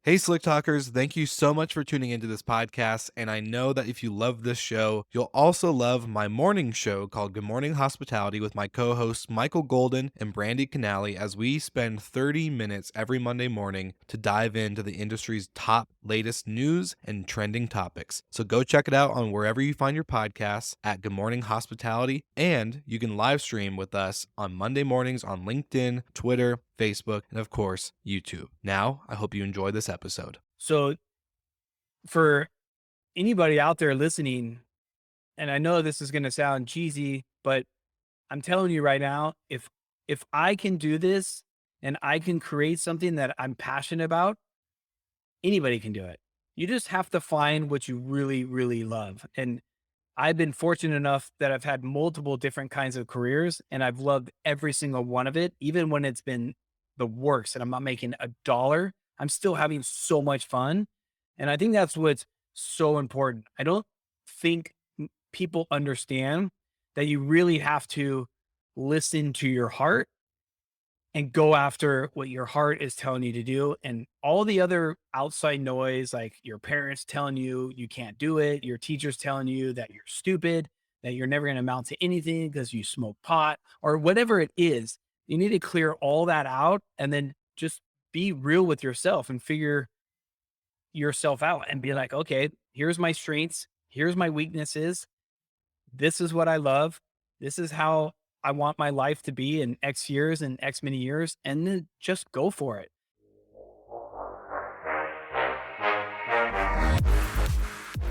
Hey, Slick Talkers, thank you so much for tuning into this podcast. And I know that if you love this show, you'll also love my morning show called Good Morning Hospitality with my co hosts Michael Golden and Brandy Canali, as we spend 30 minutes every Monday morning to dive into the industry's top latest news and trending topics. So go check it out on wherever you find your podcasts at Good Morning Hospitality. And you can live stream with us on Monday mornings on LinkedIn, Twitter, Facebook, and of course, YouTube. Now, I hope you enjoy this episode. So for anybody out there listening, and I know this is going to sound cheesy, but I'm telling you right now, if I can do this and I can create something that I'm passionate about, anybody can do it. You just have to find what you really, really love. And I've been fortunate enough that I've had multiple different kinds of careers and I've loved every single one of it, even when it's been the worst and I'm not making a dollar. I'm still having so much fun. And I think that's what's so important. I don't think people understand that you really have to listen to your heart and go after what your heart is telling you to do. And all the other outside noise, like your parents telling you you can't do it, your teachers telling you that you're stupid, that you're never going to amount to anything because you smoke pot or whatever it is, you need to clear all that out and then just be real with yourself and figure yourself out and be like, okay, here's my strengths, here's my weaknesses, this is what I love. This is how I want my life to be in X years and X many years, and then just go for it.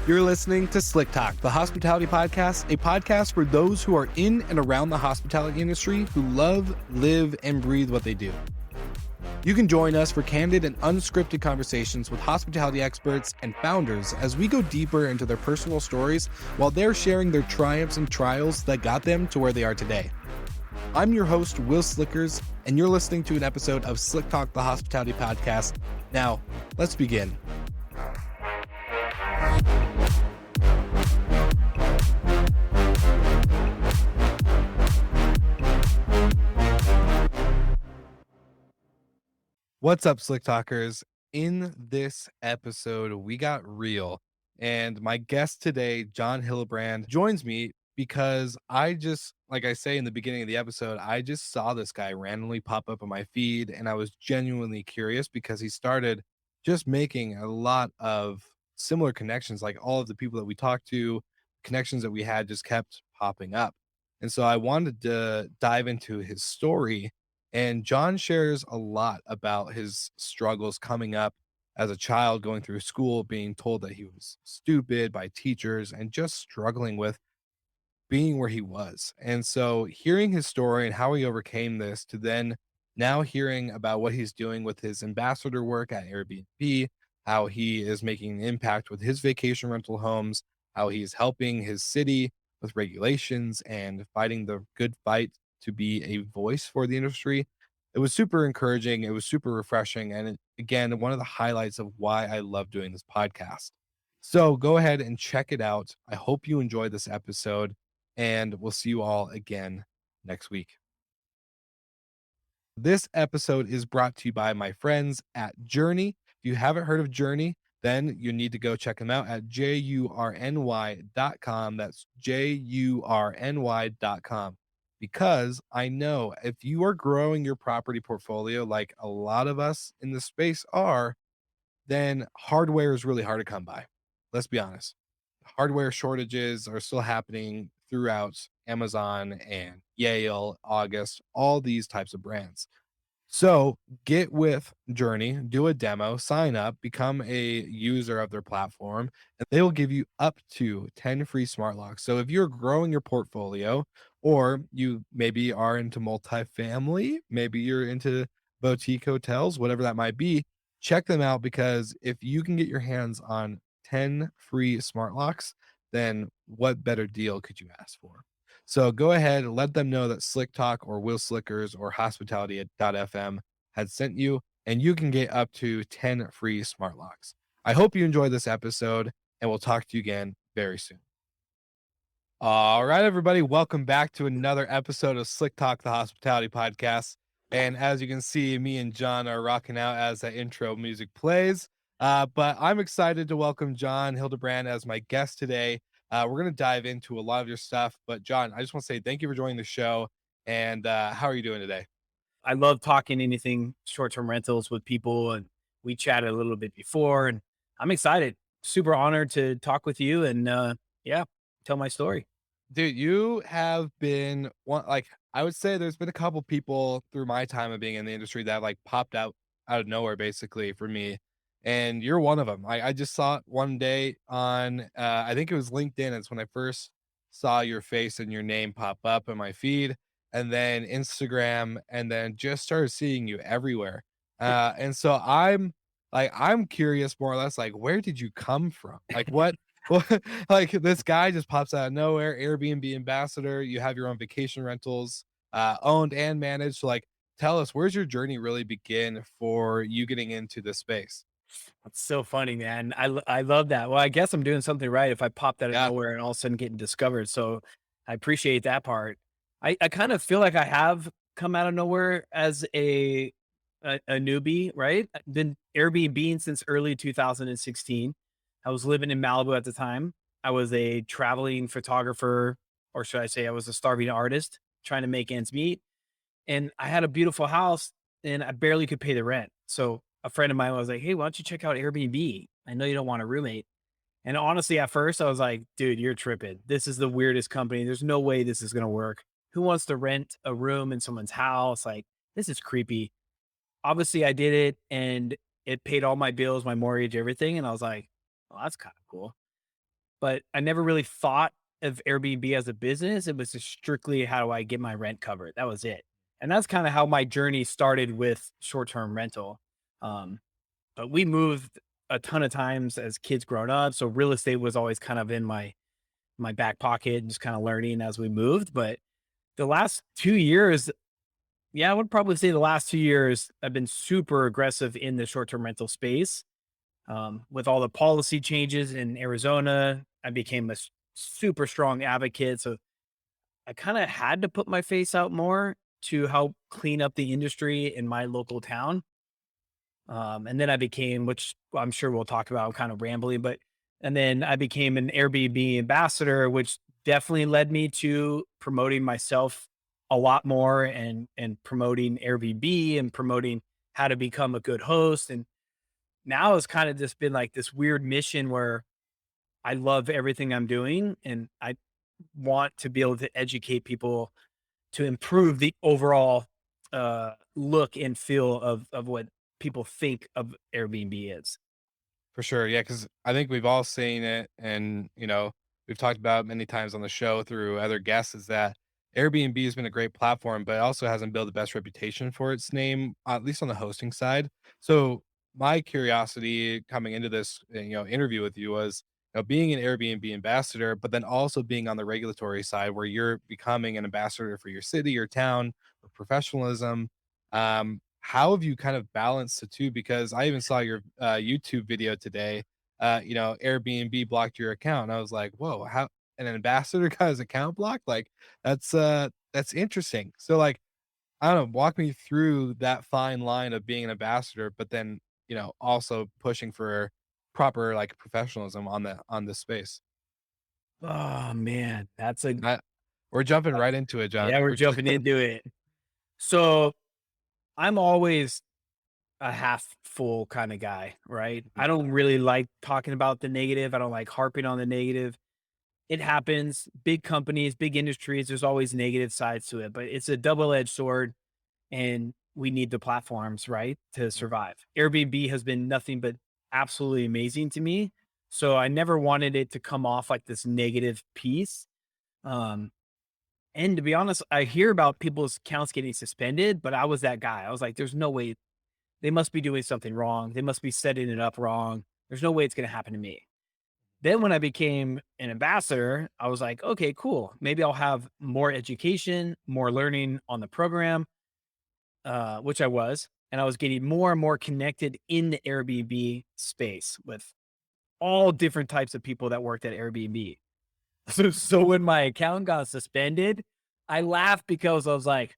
You're listening to Slick Talk, the hospitality podcast, a podcast for those who are in and around the hospitality industry who love, live, and breathe what they do. You can join us for candid and unscripted conversations with hospitality experts and founders as we go deeper into their personal stories while they're sharing their triumphs and trials that got them to where they are today. I'm your host, Will Slickers, and you're listening to an episode of Slick Talk, the hospitality podcast. Now, let's begin. What's up, Slick Talkers? In this episode, we got real. And my guest today, John Hildebrand, joins me because like I say in the beginning of the episode, I just saw this guy randomly pop up on my feed. And I was genuinely curious because he started just making a lot of similar connections. Like all of the people that we talked to, connections that we had just kept popping up. And so I wanted to dive into his story, and John shares a lot about his struggles coming up as a child, going through school, being told that he was stupid by teachers, and just struggling with being where he was. And so, hearing his story and how he overcame this, to then now hearing about what he's doing with his ambassador work at Airbnb, how he is making an impact with his vacation rental homes, how he's helping his city with regulations and fighting the good fight to be a voice for the industry. It was super encouraging. It was super refreshing. And again, one of the highlights of why I love doing this podcast. So go ahead and check it out. I hope you enjoy this episode, and we'll see you all again next week. This episode is brought to you by my friends at Journey. If you haven't heard of Journey, then you need to go check them out at jurny.com. That's jurny.com. Because I know if you are growing your property portfolio like a lot of us in the space are, then hardware is really hard to come by. Let's be honest. Hardware shortages are still happening throughout Amazon and Yale, August, all these types of brands. So get with Journey, do a demo, sign up, become a user of their platform, and they will give you up to 10 free smart locks. So if you're growing your portfolio, or you maybe are into multifamily, maybe you're into boutique hotels, whatever that might be, check them out, because if you can get your hands on 10 free smart locks, then what better deal could you ask for? So go ahead and let them know that Slick Talk or Will Slickers or hospitality.fm had sent you, and you can get up to 10 free smart locks. I hope you enjoy this episode, and we'll talk to you again very soon. All right, everybody, welcome back to another episode of Slick Talk, the hospitality podcast. And as you can see, me and John are rocking out as that intro music plays. But I'm excited to welcome John Hildebrand as my guest today. We're going to dive into a lot of your stuff. But, John, I just want to say thank you for joining the show. And how are you doing today? I love talking anything short-term rentals with people, and we chatted a little bit before, and I'm excited. Super honored to talk with you and, yeah, tell my story. Dude, you have been one like I would say there's been a couple people through my time of being in the industry that like popped out of nowhere basically for me. And you're one of them. I just saw it one day on I think it was LinkedIn. It's when I first saw your face and your name pop up in my feed, and then Instagram, and then just started seeing you everywhere. And so I'm curious more or less like where did you come from? Like what well, like this guy just pops out of nowhere, Airbnb ambassador, you have your own vacation rentals, owned and managed. So like tell us where's your journey really begin for you getting into this space? That's so funny, man. I love that. Well, I guess I'm doing something right if I popped out of Yeah, nowhere and all of a sudden getting discovered. So I appreciate that part. I kind of feel like I have come out of nowhere as a newbie, right? I've been Airbnb since early 2016. I was living in Malibu at the time. I was a traveling photographer, or should I say, I was a starving artist trying to make ends meet. And I had a beautiful house and I barely could pay the rent. So a friend of mine was like, "Hey, why don't you check out Airbnb? I know you don't want a roommate." And honestly, at first I was like, "Dude, you're tripping. This is the weirdest company. There's no way this is going to work. Who wants to rent a room in someone's house? Like, this is creepy." Obviously I did it and it paid all my bills, my mortgage, everything. And I was like, "Well, that's kind of cool." But I never really thought of Airbnb as a business. It was just strictly how do I get my rent covered? That was it. And that's kind of how my journey started with short-term rental. Um, but we moved a ton of times as kids growing up. So real estate was always kind of in my back pocket and just kind of learning as we moved. But the last 2 years, yeah, I would probably say the last 2 years, I've been super aggressive in the short-term rental space. With all the policy changes in Arizona, I became a super strong advocate. So I kind of had to put my face out more to help clean up the industry in my local town. And then I became, which I'm sure we'll talk about, I'm kind of rambling, but and then I became an Airbnb ambassador, which definitely led me to promoting myself a lot more and promoting Airbnb and promoting how to become a good host. And now it's kind of just been like this weird mission where I love everything I'm doing and I want to be able to educate people to improve the overall look and feel of what people think of Airbnb is. for sure. Yeah, because I think we've all seen it, and we've talked about it many times on the show through other guests. Is that Airbnb has been a great platform, but it also hasn't built the best reputation for its name, at least on the hosting side. So my curiosity coming into this, interview with you was, being an Airbnb ambassador, but then also being on the regulatory side where you're becoming an ambassador for your city, your town, for professionalism. How have you kind of balanced the two? Because I even saw your YouTube video today. Airbnb blocked your account, and I was like, "Whoa, how an ambassador got his account blocked? Like, that's interesting." So, like, I don't know, walk me through that fine line of being an ambassador, but then also pushing for proper like professionalism on this space. Oh man, that's a I, we're jumping right into it, John. yeah, we're jumping into it. So I'm always a half full kind of guy, right? I don't really like talking about the negative. I don't like harping on the negative. It happens. Big companies, big industries, there's always negative sides to it, but it's a double-edged sword and we need the platforms, right, to survive. Airbnb has been nothing but absolutely amazing to me. So I never wanted it to come off like this negative piece. Um, and to be honest, I hear about people's accounts getting suspended, but I was that guy. I was like, there's no way they must be doing something wrong. They must be setting it up wrong. There's no way it's going to happen to me. Then when I became an ambassador, I was like, okay, cool. Maybe I'll have more education, more learning on the program, which I was. And I was getting more and more connected in the Airbnb space with all different types of people that worked at Airbnb. So when my account got suspended, I laughed because I was like,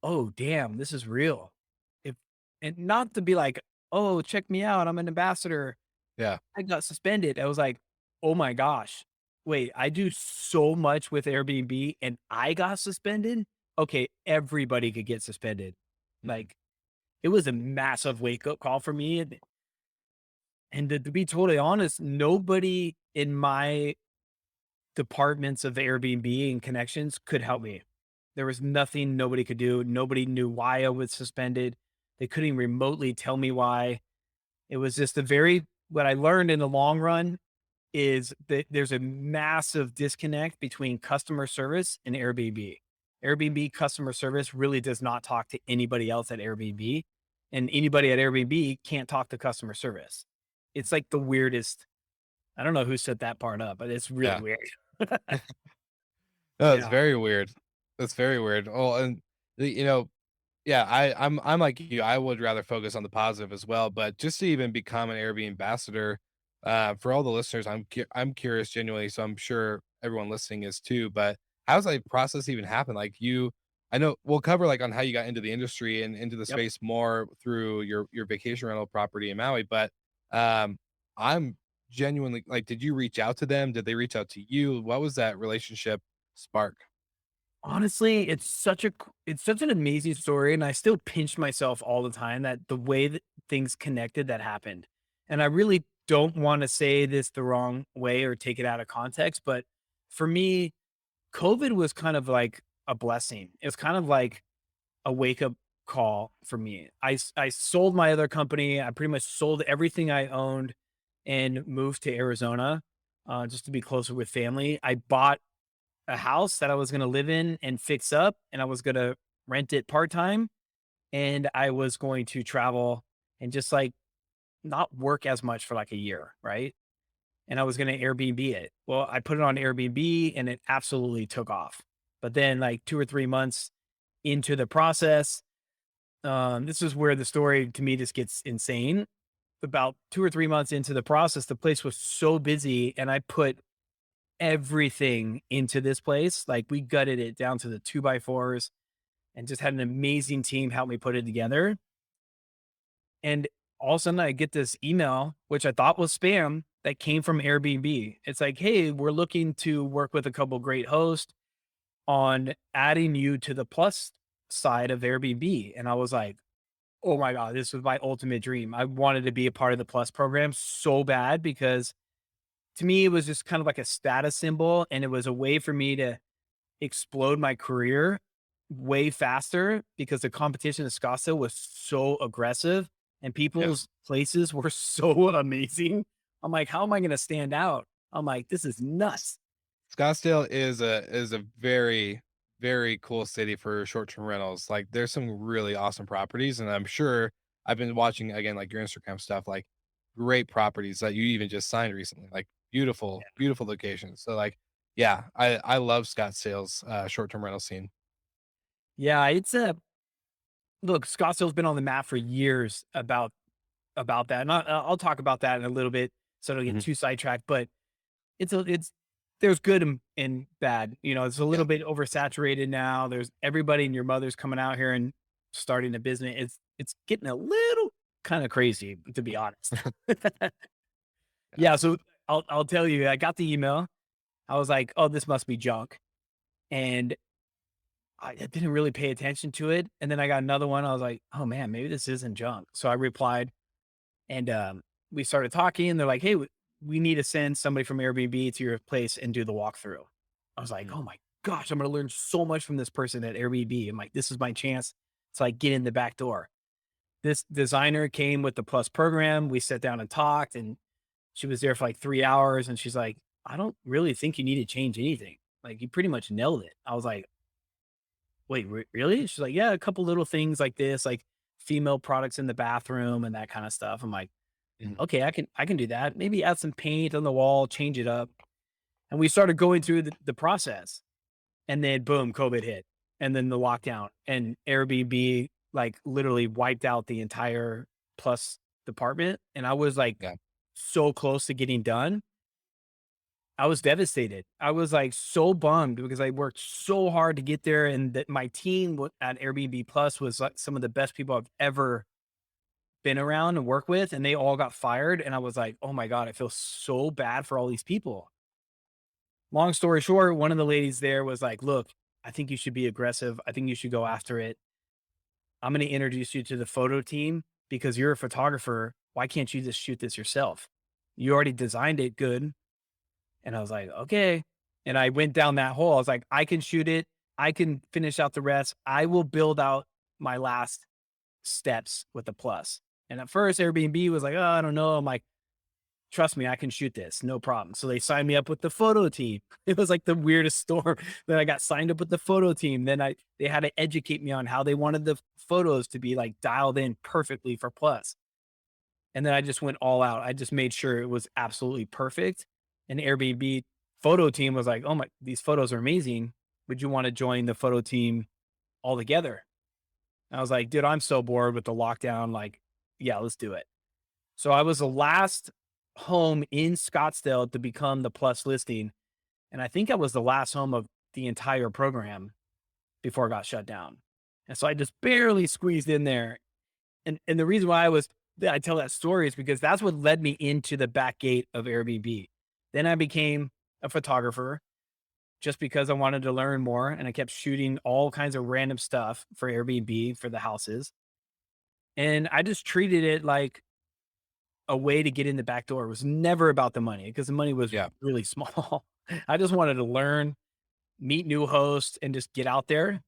oh, damn, this is real. If, and not to be like "Oh, check me out. I'm an ambassador. Yeah. I got suspended." I was like, "Oh my gosh. Wait, I do so much with Airbnb and I got suspended? Okay, everybody could get suspended." Mhm. Like, it was a massive wake up call for me. And to be totally honest, nobody in my departments of Airbnb and connections could help me. There was nothing nobody could do. Nobody knew why I was suspended. They couldn't even remotely tell me why. It was just a very, what I learned in the long run is that there's a massive disconnect between customer service and Airbnb. Airbnb customer service really does not talk to anybody else at Airbnb, and anybody at Airbnb can't talk to customer service. It's like the weirdest. I don't know who set that part up, but it's really Yeah. weird. No, it's Yeah. very weird. That's very weird. Oh, and you know, yeah, I'm like you. I would rather focus on the positive as well, but just to even become an Airbnb ambassador, for all the listeners, I'm curious genuinely, so I'm sure everyone listening is too. But how's that process even happen? Like you, I know we'll cover like on how you got into the industry and into the Yep. space more through your vacation rental property in Maui. But um, I'm genuinely like, did you reach out to them? Did they reach out to you? What was that relationship spark? Honestly, it's such an amazing story, and I still pinch myself all the time that the way that things connected that happened. And I really don't wanna say this the wrong way or take it out of context, but for me, COVID was kind of like a blessing. It was kind of like a wake-up call for me. I sold my other company. I pretty much sold everything I owned and moved to Arizona, just to be closer with family. I bought a house that I was gonna live in and fix up, and I was gonna rent it part-time, and I was going to travel and just, like, not work as much for, like, a year, right? And I was gonna Airbnb it. Well, I put it on Airbnb, and it absolutely took off. But then, like, 2 or 3 months into the process, this is where the story to me just gets insane. About 2 or 3 months into the process, the place was so busy, and I put everything into this place. Like, we gutted it down to the 2 by 4s and just had an amazing team help me put it together. And all of a sudden, I get this email, which I thought was spam, that came from Airbnb. It's like, "Hey, we're looking to work with a couple great hosts on adding you to the plus side of Airbnb." And I was like, "Oh my god, this was my ultimate dream." I wanted to be a part of the plus program so bad because to me, it was just kind of like a status symbol, and it was a way for me to explode my career way faster because the competition in Scottsdale was so aggressive and Yeah. people's places were so amazing. I'm like, "How am I gonna stand out?" I'm like, "This is nuts." Scottsdale is a very, very cool city for short-term rentals. Like, there's some really awesome properties, and I'm sure I've been watching again, like your Instagram stuff, like great properties that you even just signed recently, like beautiful, beautiful locations. So like, yeah, I love Scottsdale's short-term rental scene. Yeah, it's a look, Scottsdale's been on the map for years about that, and I'll talk about that in a little bit so I don't get Mhm. too sidetracked, but it's there's good and bad. You know, it's a Yeah. little bit oversaturated now. There's everybody and your mother's coming out here and starting a business. It's getting a little kind of crazy, to be honest. Yeah. Yeah, so I'll tell you, I got the email. I was like, "Oh, this must be junk," and I didn't really pay attention to it. And then I got another one. I was like, "Oh man, maybe this isn't junk." So I replied, and we started talking. And they're like, "Hey, we need to send somebody from Airbnb to your place and do the walkthrough." I was like, Mhm. "Oh my gosh, I'm gonna learn so much from this person at Airbnb." I'm like, "This is my chance to like get in the back door." This designer came with the Plus program. We sat down and talked, and she was there for like 3 hours. And she's like, "I don't really think you need to change anything. Like, you pretty much nailed it." I was like, "Wait, really?" She's like, "Yeah, a couple little things like this, like female products in the bathroom and that kind of stuff." I'm like, Mhm. "Okay, I can do that. Maybe add some paint on the wall, change it up." And we started going through the process. And then boom, COVID hit. And then the lockdown and Airbnb like literally wiped out the entire plus department. And I was like Yeah. so close to getting done. I was devastated. I was like so bummed because I worked so hard to get there, and that my team at Airbnb Plus was like some of the best people I've ever been around and work with, and they all got fired. And I was like, oh my God, I feel so bad for all these people. Long story short, one of the ladies there was like, look, I think you should be aggressive. I think you should go after it. I'm going to introduce you to the photo team because you're a photographer. Why can't you just shoot this yourself? You already designed it good. And I was like, okay. And I went down that hole. I was like, I can shoot it. I can finish out the rest. I will build out my last steps with the plus. And at first, Airbnb was like, oh, I don't know. I'm like, trust me, I can shoot this, no problem. So they signed me up with the photo team. It was like the weirdest storm. Then I got signed up with the photo team. Then they had to educate me on how they wanted the photos to be like dialed in perfectly for plus. And then I just went all out. I just made sure it was absolutely perfect. And Airbnb photo team was like, oh my, these photos are amazing. Would you want to join the photo team all together? I was like, dude, I'm so bored with the lockdown. Like, yeah, let's do it. So I was the last home in Scottsdale to become the plus listing. And I think I was the last home of the entire program before it got shut down. And so I just barely squeezed in there. And the reason why I tell that story is because that's what led me into the back gate of Airbnb. Then I became a photographer just because I wanted to learn more. And I kept shooting all kinds of random stuff for Airbnb for the houses. And I just treated it like a way to get in the back door. It was never about the money because the money was Yeah. really small. I just wanted to learn, meet new hosts, and just get out there.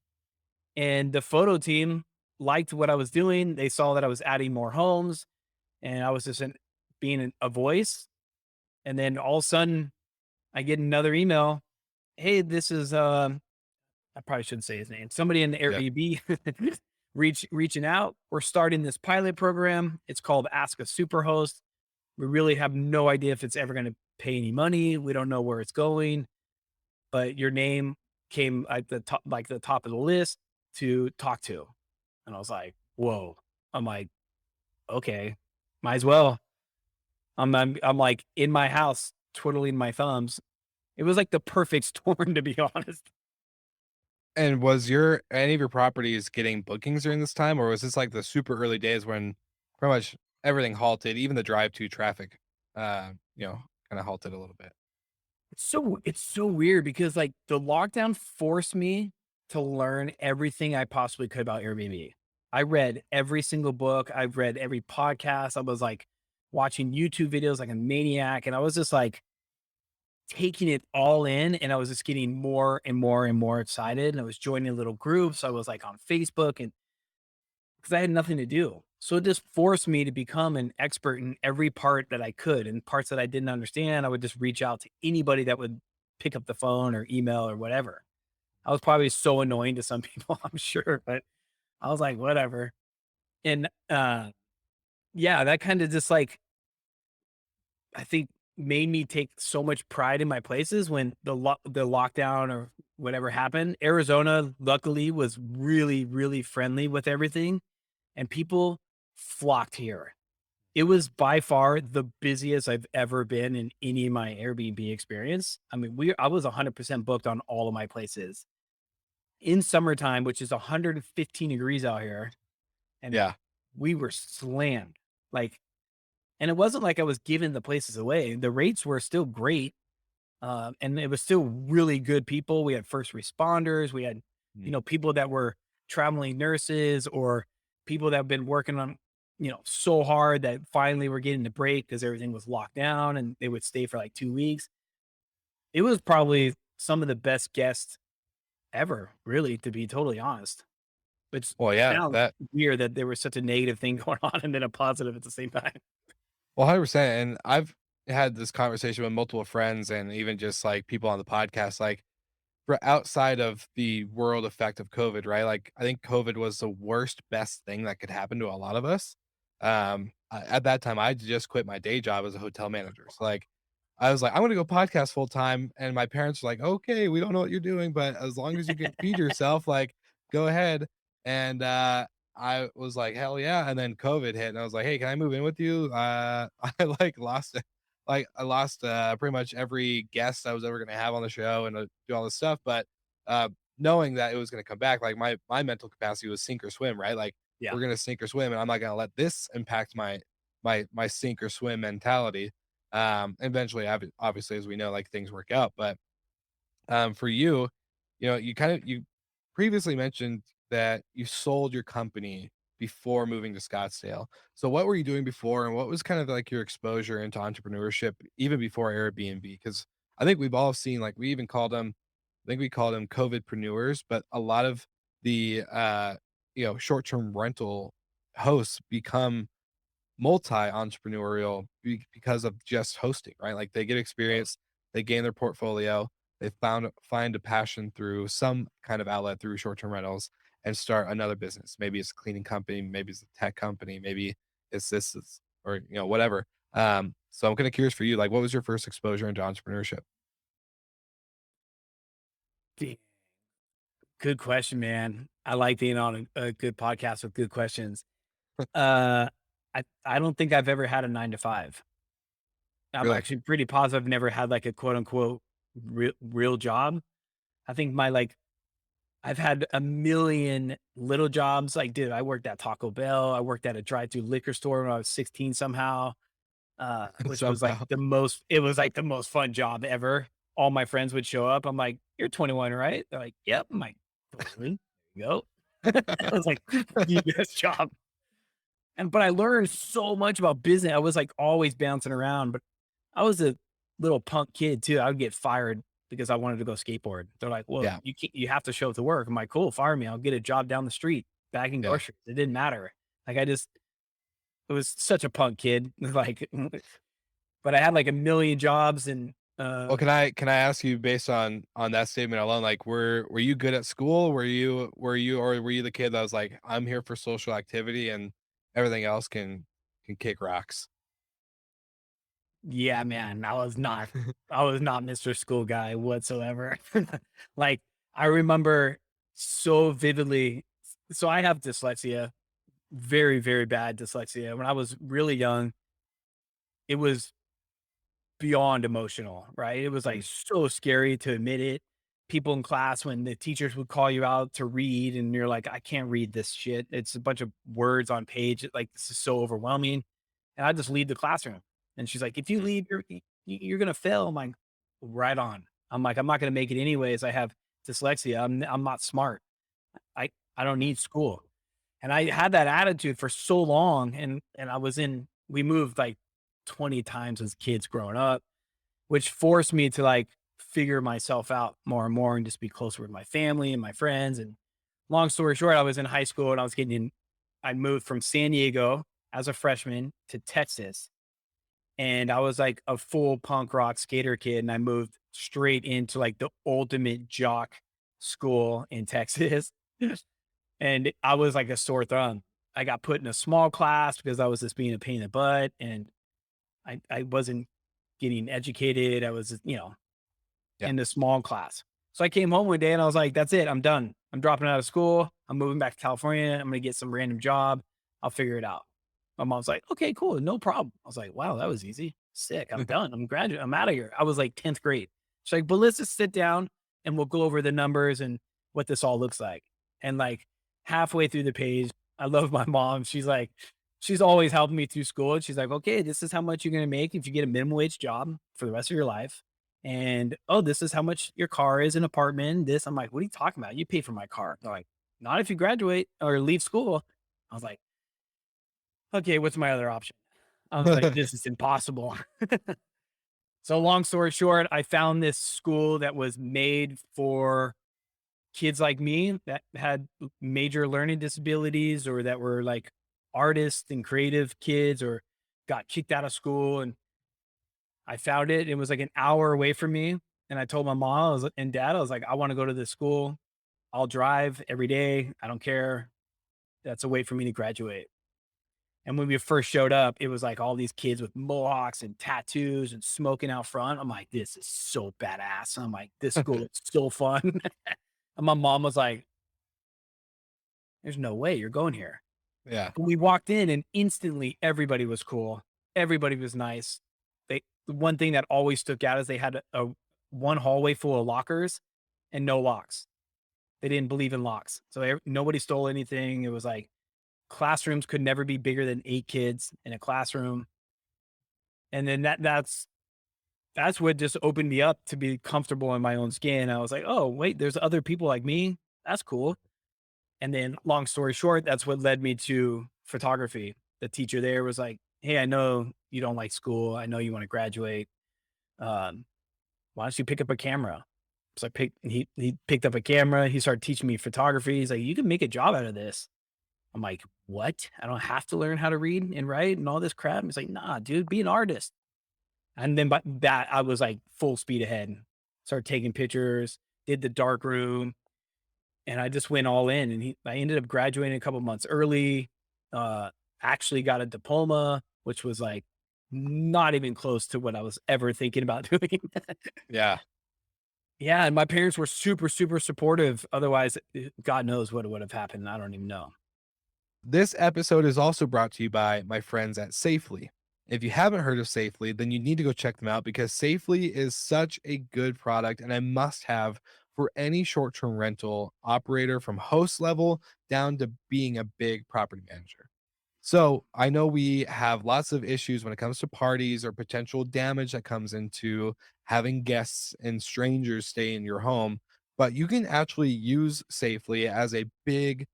And the photo team liked what I was doing. They saw that I was adding more homes and I was just being a voice. And then all of a sudden, I get another email. Hey, this is I probably shouldn't say his name. Somebody in the Yeah. Airbnb reaching out. We're starting this pilot program. It's called Ask a Superhost. We really have no idea if it's ever going to pay any money. We don't know where it's going, but your name came at the top, like the top of the list to talk to. And I was like, whoa. I'm like, okay, might as well. I'm like in my house twiddling my thumbs. It was like the perfect storm, to be honest. And was your any of your properties getting bookings during this time, or was this like the super early days when pretty much everything halted, even the drive to traffic, kind of halted a little bit? It's so weird because like the lockdown forced me to learn everything I possibly could about Airbnb. I read every single book. I've read every podcast. I was like watching YouTube videos like a maniac. And I was just like taking it all in. And I was just getting more and more and more excited. And I was joining little groups. I was like on Facebook and because I had nothing to do. So it just forced me to become an expert in every part that I could. And parts that I didn't understand, I would just reach out to anybody that would pick up the phone or email or whatever. I was probably so annoying to some people, I'm sure, but I was like, whatever. And yeah, that kind of just like I think made me take so much pride in my places when the lockdown or whatever happened. Arizona luckily was really really friendly with everything and people flocked here. It was by far the busiest I've ever been in any of my Airbnb experience. I mean, I was 100% booked on all of my places in summertime, which is 115 degrees out here, and Yeah. we were slammed. Like, and it wasn't like I was giving the places away. The rates were still great, and it was still really good people. We had first responders. We had, Mm. people that were traveling nurses or people that have been working on, so hard that finally were getting the break because everything was locked down and they would stay for like 2 weeks. It was probably some of the best guests ever, really, to be totally honest. Which Well, yeah, sounds that weird that there was such a negative thing going on and then a positive at the same time. 100%. And I've had this conversation with multiple friends and even just like people on the podcast, like for outside of the world effect of COVID, right? Like I think COVID was the worst, best thing that could happen to a lot of us. At that time, I just quit my day job as a hotel manager. So like, I was like, I'm gonna go podcast full time, and my parents were like, okay, we don't know what you're doing, but as long as you can feed yourself, like, go ahead. And I was like, hell yeah. And then COVID hit, and I was like, hey, can I move in with you? I like lost it. Like I lost pretty much every guest I was ever gonna have on the show and do all this stuff. But knowing that it was gonna come back, like my mental capacity was sink or swim, right? Like Yeah. we're gonna sink or swim, and I'm not gonna let this impact my sink or swim mentality. Eventually, obviously, as we know, like things work out, but for you, you previously mentioned that you sold your company before moving to Scottsdale. So what were you doing before, and what was kind of like your exposure into entrepreneurship even before Airbnb? Because I think we've all seen, like, we even called them, I think we called them COVIDpreneurs, but a lot of the short-term rental hosts become multi-entrepreneurial because of just hosting, right? Like they get experience, they gain their portfolio, they find a passion through some kind of outlet through short-term rentals and start another business. Maybe it's a cleaning company, maybe it's a tech company, maybe or whatever. So I'm kind of curious for you, like what was your first exposure into entrepreneurship? D- Good question, man. I like being on a good podcast with good questions. Uh, I don't think I've ever had a 9 to 5. I'm Really? actually pretty positive I've never had like a quote unquote real job. I think I've had a million little jobs. Like, dude, I worked at Taco Bell. I worked at a drive-through liquor store when I was 16 somehow, which was like Somehow. it was like the most fun job ever. All my friends would show up. I'm like, "You're 21, right?" They're like, "Yep." I'm like, "Totally. There you go." I was like, "The best job." But I learned so much about business. I was like always bouncing around, but I was a little punk kid too. I would get fired because I wanted to go skateboard. They're like, "Well, Yeah, you have to show up to work." I'm like, "Cool, fire me. I'll get a job down the street bagging yeah. groceries." It didn't matter. Like it was such a punk kid. Like, but I had like a million jobs and Well, can I ask you based on that statement alone, like were you good at school? Or were you the kid that was like, I'm here for social activity and everything else can kick rocks? yeah, man, I was not Mr. School Guy whatsoever. Like, I remember so vividly. So I have dyslexia, very, very bad dyslexia. When I was really young, it was beyond emotional, right? It was like Mm, so scary to admit it. People in class, when the teachers would call you out to read, and you're like, I can't read this shit. It's a bunch of words on page. Like, this is so overwhelming. And I just leave the classroom. And she's like, if you mm, leave, you're gonna fail. I'm like, right on. I'm like, I'm not gonna make it anyways. I have dyslexia. I'm not smart. I don't need school. And I had that attitude for so long. And we moved like 20 times as kids growing up, which forced me to like figure myself out more and more and just be closer with my family and my friends. And long story short, I was in high school and I moved from San Diego as a freshman to Texas. And I was like a full punk rock skater kid. And I moved straight into like the ultimate jock school in Texas. And I was like a sore thumb. I got put in a small class because I was just being a pain in the butt. And I wasn't getting educated. I was, yeah. in the small class. So I came home one day and I was like, that's it. I'm done. I'm dropping out of school. I'm moving back to California. I'm going to get some random job. I'll figure it out. My mom's like, okay, cool. No problem. I was like, wow, that was easy. Sick. I'm done. I'm graduate. I'm out of here. I was like 10th grade. She's like, but let's just sit down and we'll go over the numbers and what this all looks like. And like halfway through the page, I love my mom. She's always helping me through school. And she's like, okay, this is how much you're going to make if you get a minimum wage job for the rest of your life. And oh, this is how much your car is, an apartment. This, I'm like, what are you talking about? You pay for my car. They're like, not if you graduate or leave school. I was like, okay, what's my other option? I was like, this is impossible. So long story short, I found this school that was made for kids like me that had major learning disabilities or that were like artists and creative kids or got kicked out of school. And I found it. It was like an hour away from me. And I told my mom and dad, I was like, I want to go to this school. I'll drive every day. I don't care. That's a way for me to graduate. And when we first showed up, it was like all these kids with mohawks and tattoos and smoking out front. I'm like, this is so badass. I'm like, this school is so fun. And my mom was like, there's no way you're going here. Yeah. But we walked in and instantly everybody was cool. Everybody was nice. The one thing that always stuck out is they had a one hallway full of lockers and no locks. They didn't believe in locks. So nobody stole anything. It was like classrooms could never be bigger than 8 kids in a classroom. And then that's what just opened me up to be comfortable in my own skin. I was like, "Oh, wait, there's other people like me. That's cool." And then long story short, that's what led me to photography. The teacher there was like, "Hey, I know you don't like school. I know you want to graduate. Um, why don't you pick up a camera?" So he picked up a camera. He started teaching me photography. He's like, "You can make a job out of this." I'm like, "What? I don't have to learn how to read and write and all this crap?" He's like, "Nah, dude, be an artist." And then by that, I was like full speed ahead. Started taking pictures, did the dark room, and I just went all in. And I ended up graduating a couple months early. Uh, actually got a diploma, which was like not even close to what I was ever thinking about doing. Yeah. Yeah, and my parents were super, super supportive. Otherwise, God knows what would have happened. I don't even know. This episode is also brought to you by my friends at Safely. If you haven't heard of Safely, then you need to go check them out because Safely is such a good product and a must have for any short term rental operator from host level down to being a big property manager. So I know we have lots of issues when it comes to parties or potential damage that comes into having guests and strangers stay in your home, but you can actually use Safely as a big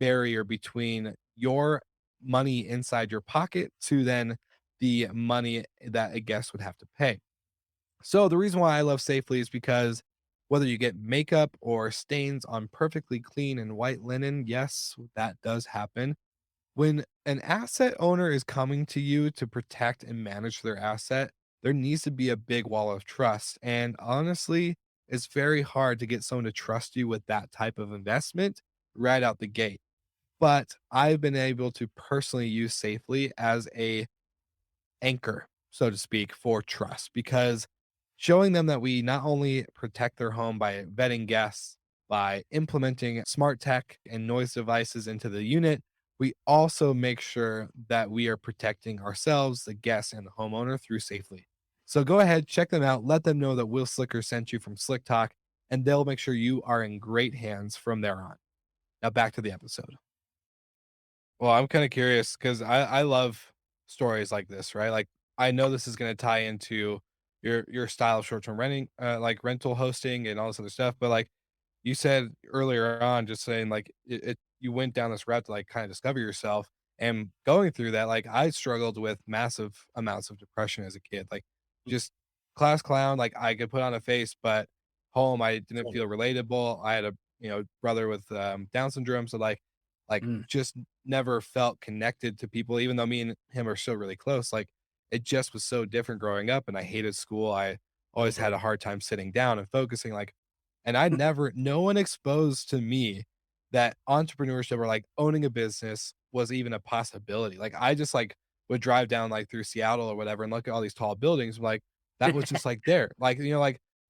barrier between your money inside your pocket to then the money that a guest would have to pay. So the reason why I love Safely is because whether you get makeup or stains on perfectly clean and white linen, yes, that does happen. When an asset owner is coming to you to protect and manage their asset, there needs to be a big wall of trust. And honestly, it's very hard to get someone to trust you with that type of investment right out the gate. But I've been able to personally use Safely as a anchor, so to speak, for trust because showing them that we not only protect their home by vetting guests, by implementing smart tech and noise devices into the unit, we also make sure that we are protecting ourselves, the guests, and the homeowner through Safely. So go ahead, check them out, let them know that Will Slicker sent you from Slick Talk, and they'll make sure you are in great hands from there on. Now back to the episode. Well, I'm kinda curious because I love stories like this, right? Like, I know this is gonna tie into your style of short-term renting, like, rental hosting and all this other stuff, but, like, you said earlier on just saying, like, it you went down this route to, like, kinda discover yourself, and going through that, like, I struggled with massive amounts of depression as a kid, like, just class clown, like, I could put on a face, but home, I didn't feel relatable. I had a, brother with, Down syndrome, so, Mm, just never felt connected to people, even though me and him are still really close. Like, it just was so different growing up, and I hated school. I always had totally. a hard time sitting down and focusing, like, and I never no one exposed to me that entrepreneurship or, like, owning a business was even a possibility. Like, I just, like, would drive down, like, through Seattle or whatever and look at all these tall buildings, I'm like, that was just, like, there. Like,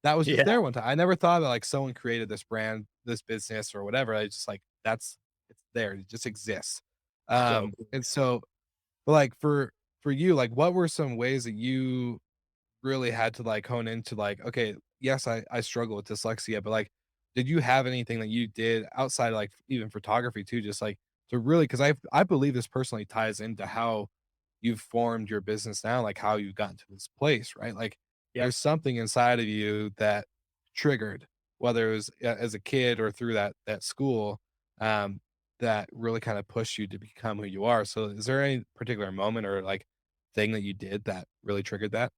that was just Yeah, there one time. I never thought that, like, someone created this brand, this business or whatever. I just, like, it's there, it just exists. so cool. And so, but, like, for you, like, what were some ways that you really had to, like, hone into, like, okay, yes, I struggle with dyslexia, but, like, did you have anything that you did outside of, like, even photography too, just, like, to really because I believe this personally ties into how you've formed your business now, like, how you've gotten to this place, right? Like, Yep. there's something inside of you that triggered, whether it was as a kid or through that school, um, that really kinda pushed you to become who you are. So is there any particular moment or, like, thing that you did that really triggered that?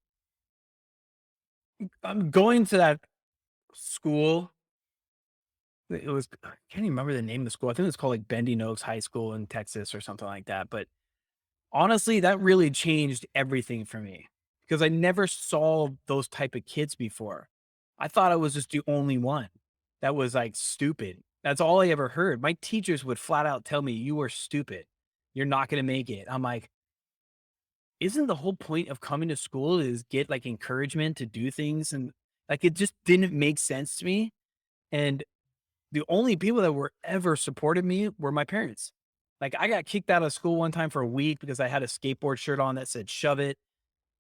I'm going to that school. It was I can't even remember the name of the school. I think it was called like Bending Oaks High School in Texas or something like that. But honestly, that really changed everything for me because I never saw those type of kids before. I thought I was just the only one that was like stupid. That's all I ever heard. My teachers would flat out tell me, "You are stupid. You're not going to make it." I'm like, isn't the whole point of coming to school is get like encouragement to do things? And like, it just didn't make sense to me. And the only people that were ever supported me were my parents. Like, I got kicked out of school one time for a week because I had a skateboard shirt on that said "shove it,"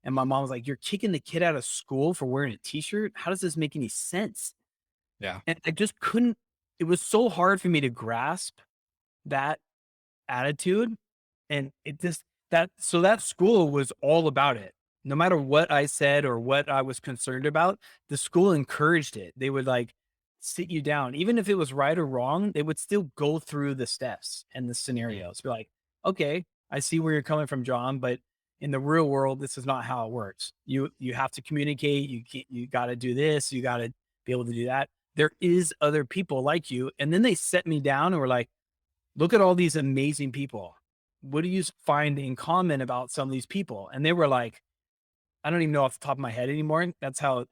and my mom was like, "You're kicking the kid out of school for wearing a t-shirt? How does this make any sense?" Yeah. And I just couldn't. It was so hard for me to grasp that attitude, and it just that school was all about it. No matter what I said or what I was concerned about, the school encouraged it. They would, like, sit you down. Even if it was right or wrong, they would still go through the steps and the Mm. scenarios. Be like, "Okay, I see where you're coming from, John, but in the real world, this is not how it works. You have to communicate, you gotta do this, you gotta be able to do that. There is other people like you." And then they set me down and were like, "Look at all these amazing people. What do you find in common about some of these people?" And they were like, I don't even know off the top of my head anymore. That's how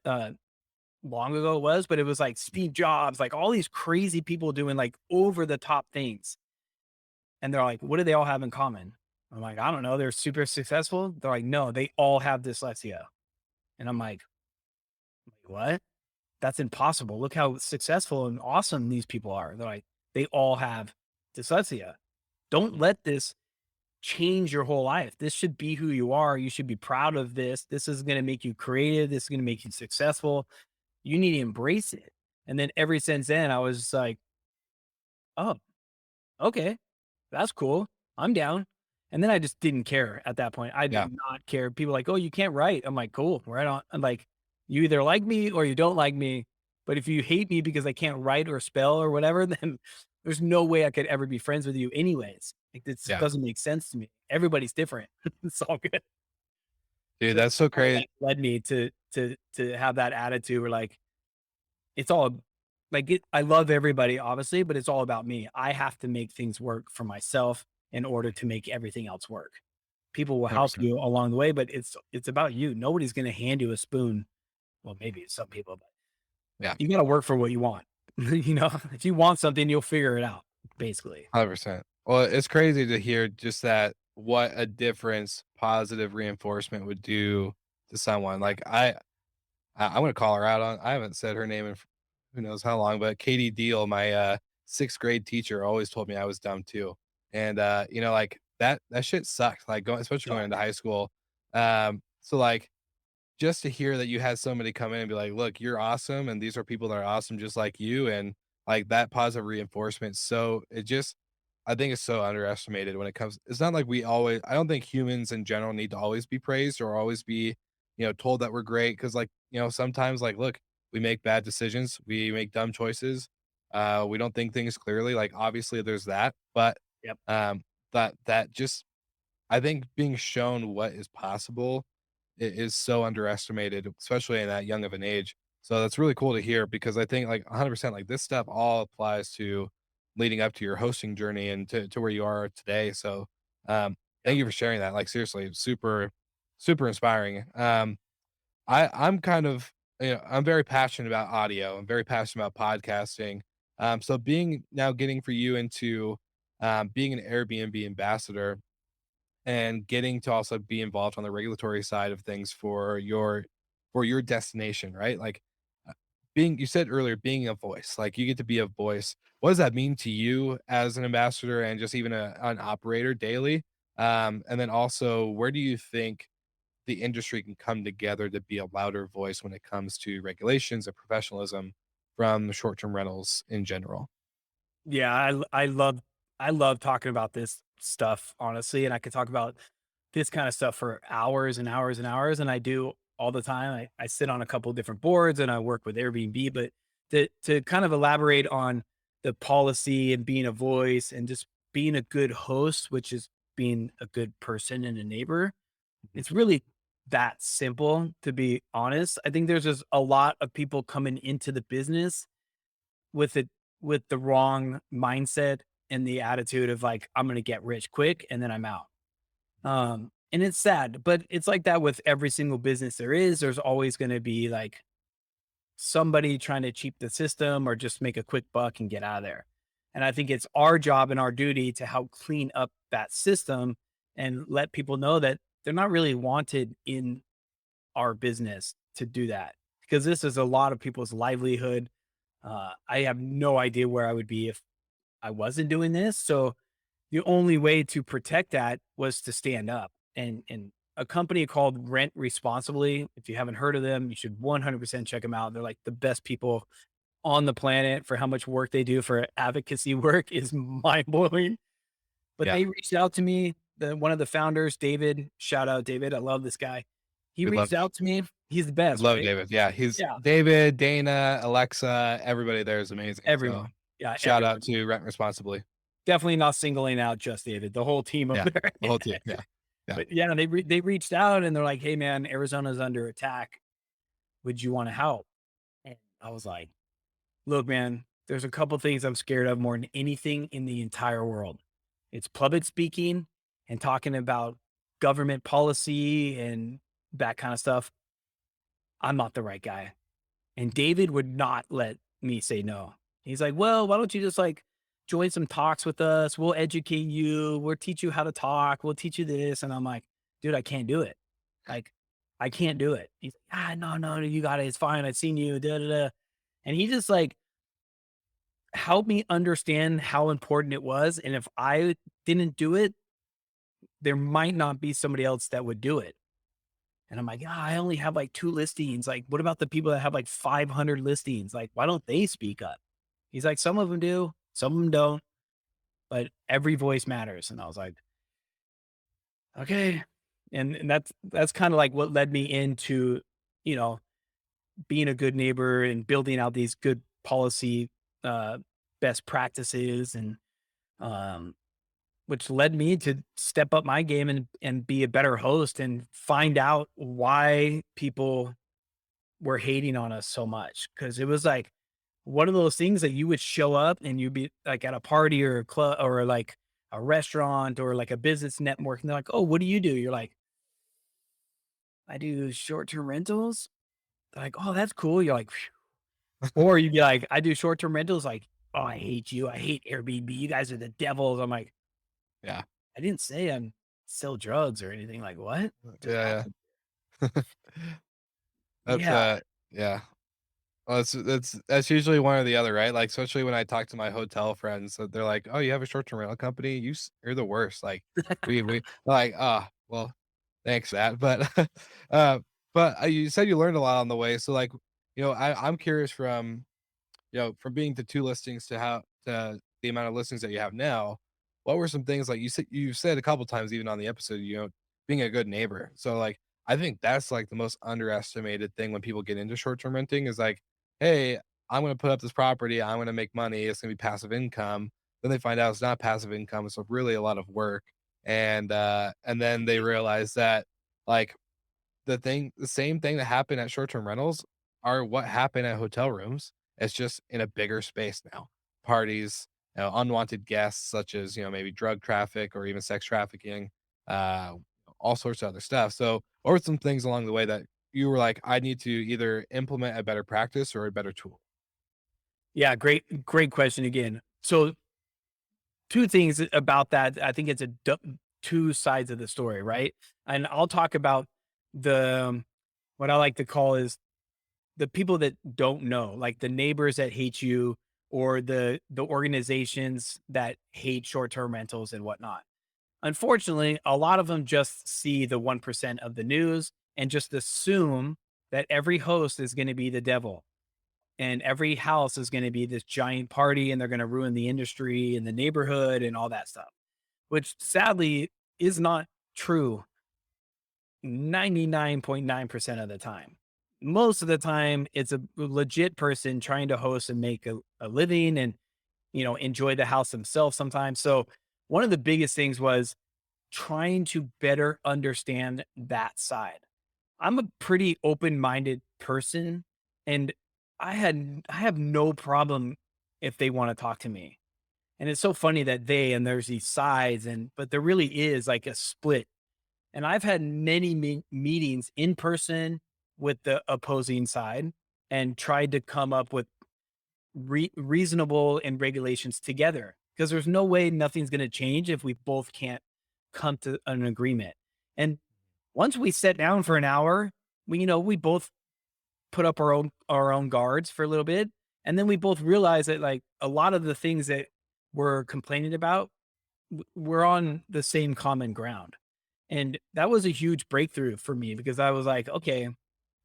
long ago it was, but it was like Steve Jobs, like all these crazy people doing like over the top things. And they're like, "What do they all have in common?" I'm like, "I don't know. They're super successful." They're like, "No, they all have dyslexia." And I'm like, "What? That's impossible. Look how successful and awesome these people are." They're like, "They all have dyslexia. Don't Mm. let this change your whole life. This should be who you are. You should be proud of this. This is going to make you creative. This is going to make you successful. You need to embrace it." And then ever since then, I was like, "Oh, okay. That's cool. I'm down." And then I just didn't care at that point. I Yeah, did not care. People like, "Oh, you can't write." I'm like, "Cool, right on." I'm like, "You either like me or you don't like me. But if you hate me because I can't write or spell or whatever, then there's no way I could ever be friends with you anyways. Like this yeah. doesn't make sense to me. Everybody's different." It's all good. Dude, So that's so kinda crazy. like led me to have that attitude where like it's all like I love everybody, obviously, but it's all about me. I have to make things work for myself in order to make everything else work. People will help 100%. you along the way, but it's about you. Nobody's gonna hand you a spoon. Well, maybe some people, but Yeah, you gotta work for what you want. You know, if you want something, you'll figure it out, basically. 100%. Well, it's crazy to hear just that what a difference positive reinforcement would do to someone. Like I'm gonna call her out on. I haven't said her name in who knows how long, but Katie Deal, my sixth grade teacher, always told me I was dumb too. And like that shit sucked. Like going, especially Oh, going into yeah. high school. So like just to hear that you had somebody come in and be like, "Look, you're awesome, and these are people that are awesome just like you," and like that positive reinforcement. So it just, I think it's so underestimated when it comes. It's not like we always. I don't think humans in general need to always be praised or always be, told that we're great because like sometimes like look, we make bad decisions, we make dumb choices, we don't think things clearly. Like obviously there's that, but Yep. um, that just I think being shown what is possible is so underestimated, especially in that young of an age. So that's really cool to hear because I think like 100% like this stuff all applies to leading up to your hosting journey and to where you are today. So thank Yep. you for sharing that. Like seriously, super, super inspiring. I'm kind of I'm very passionate about audio. I'm very passionate about podcasting. So being now getting for you into being an Airbnb ambassador and getting to also be involved on the regulatory side of things for your destination, right? Like being you said earlier, being a voice, like you get to be a voice. What does that mean to you as an ambassador and just even an operator daily? And then also, where do you think the industry can come together to be a louder voice when it comes to regulations and professionalism from short-term rentals in general? Yeah, I love talking about this stuff, honestly, and I could talk about this kind of stuff for hours and hours and hours, and I do all the time. I sit on a couple of different boards and I work with Airbnb, but to kind of elaborate on the policy and being a voice and just being a good host, which is being a good person and a neighbor, Mhm. it's really that simple, to be honest. I think there's just a lot of people coming into the business with it with the wrong mindset and the attitude of like, I'm gonna get rich quick and then I'm out. And it's sad, but it's like that with every single business there is. There's always gonna be like somebody trying to cheat the system or just make a quick buck and get out of there. And I think it's our job and our duty to help clean up that system and let people know that they're not really wanted in our business to do that because this is a lot of people's livelihood. I have no idea where I would be if I wasn't doing this. So the only way to protect that was to stand up. And a company called Rent Responsibly, if you haven't heard of them, you should 100% check them out. They're like the best people on the planet for how much work they do for advocacy work is mind blowing. But Yeah. they reached out to me, one of the founders, David, shout out David, I love this guy. He We love reached out to me. He's the we best, love right? David. Yeah, he's Yeah, David, Dana, Alexa, everybody there is amazing. So everyone. Yeah, shout out everyone. to Rent Responsibly. Definitely not singling out just David, the whole team over Yeah, there. the whole team. Yeah, yeah, But yeah, they reached out and they're like, "Hey man, Arizona's under attack. Would you wanna help?" And I was like, "Look, man, there's a couple things I'm scared of more than anything in the entire world. It's public speaking and talking about government policy and that kind of stuff. I'm not the right guy." And David would not let me say no. He's like, "Well, why don't you just like join some talks with us? We'll educate you. We'll teach you how to talk. We'll teach you this." And I'm like, "Dude, I can't do it. Like, I can't do it." He's like, no, no, you got it. It's fine. I've seen you. Da, da, da. And he just like helped me understand how important it was. And if I didn't do it, there might not be somebody else that would do it. And I'm like, I only have like 2 listings. Like, what about the people that have like 500 listings? Like, why don't they speak up? He's like, some of them do, some of them don't, but every voice matters. And I was like, okay. And that's kind of like what led me into, you know, being a good neighbor and building out these good policy uh best practices and um which led me to step up my game and be a better host and find out why people were hating on us so much. Cause it was like one of those things that you would show up and you'd be like at a party or a club or like a restaurant or like a business network. And they're like, "Oh, what do you do?" You're like, "I do short-term rentals." They're like, "Oh, that's cool." You're like, "Phew." Or you'd be like, "I do short-term rentals." Like, "Oh, I hate you. I hate Airbnb. You guys are the devils." I'm like, yeah, "I didn't say I'm sell drugs or anything." Like, what just yeah, happened? yeah. That's Yeah. yeah. Well, that's usually one or the other, right? Like, especially when I talk to my hotel friends, so they're like, "Oh, you have a short-term rental company? You're the worst." Like, we like, "Ah, well, thanks for that." But, uh, you said you learned a lot on the way. So, like, I'm curious from from being to 2 listings to how to the amount of listings that you have now, what were some things like you've said a couple times even on the episode, being a good neighbor. So, like, I think that's, like, the most underestimated thing when people get into short-term renting is like, "Hey, I'm gonna put up this property, I'm gonna make money, it's gonna be passive income." Then they find out it's not passive income, it's really a lot of work, and then they realize that, like, the same thing that happened at short-term rentals are what happened at hotel rooms. It's just in a bigger space now. Parties, unwanted guests such as, maybe drug traffic or even sex trafficking, uh, all sorts of other stuff. So, what were some things along the way that you were like, I need to either implement a better practice or a better tool? Yeah, great question again. So 2 things about that. I think it's 2 sides of the story, right? And I'll talk about the what I like to call is the people that don't know, like the neighbors that hate you or the organizations that hate short-term rentals and whatnot. Unfortunately, a lot of them just see the 1% of the news and just assume that every host is gonna be the devil and every house is gonna be this giant party and they're gonna ruin the industry and the neighborhood and all that stuff, which sadly is not true 99.9% of the time. Most of the time, it's a legit person trying to host and make a living and, enjoy the house themselves sometimes. So, one of the biggest things was trying to better understand that side. I'm a pretty open-minded person and I have no problem if they want to talk to me. And it's so funny that and there's these sides but there really is like a split and I've had many meetings in person with the opposing side and tried to come up with reasonable and regulations together because there's no way nothing's going to change if we both can't come to an agreement. And once we sat down for an hour, we both put up our own guards for a little bit, and then we both realized that like a lot of the things that we're complaining about, we're on the same common ground. And that was a huge breakthrough for me because I was like, okay,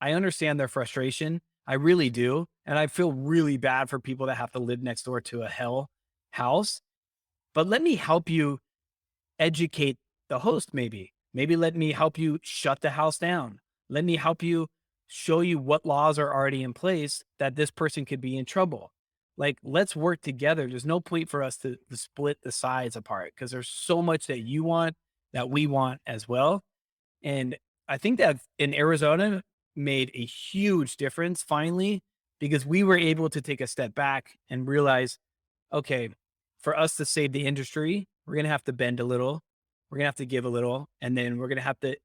I understand their frustration. I really do. And I feel really bad for people that have to live next door to a hell house. But let me help you educate the host maybe. Maybe let me help you shut the house down. Let me help you show you what laws are already in place that this person could be in trouble. Like, let's work together. There's no point for us to split the sides apart because there's so much that you want that we want as well. And I think that in Arizona made a huge difference finally because we were able to take a step back and realize, okay, for us to save the industry, we're going to have to bend a little. We're going to have to give a little. And then we're going to have to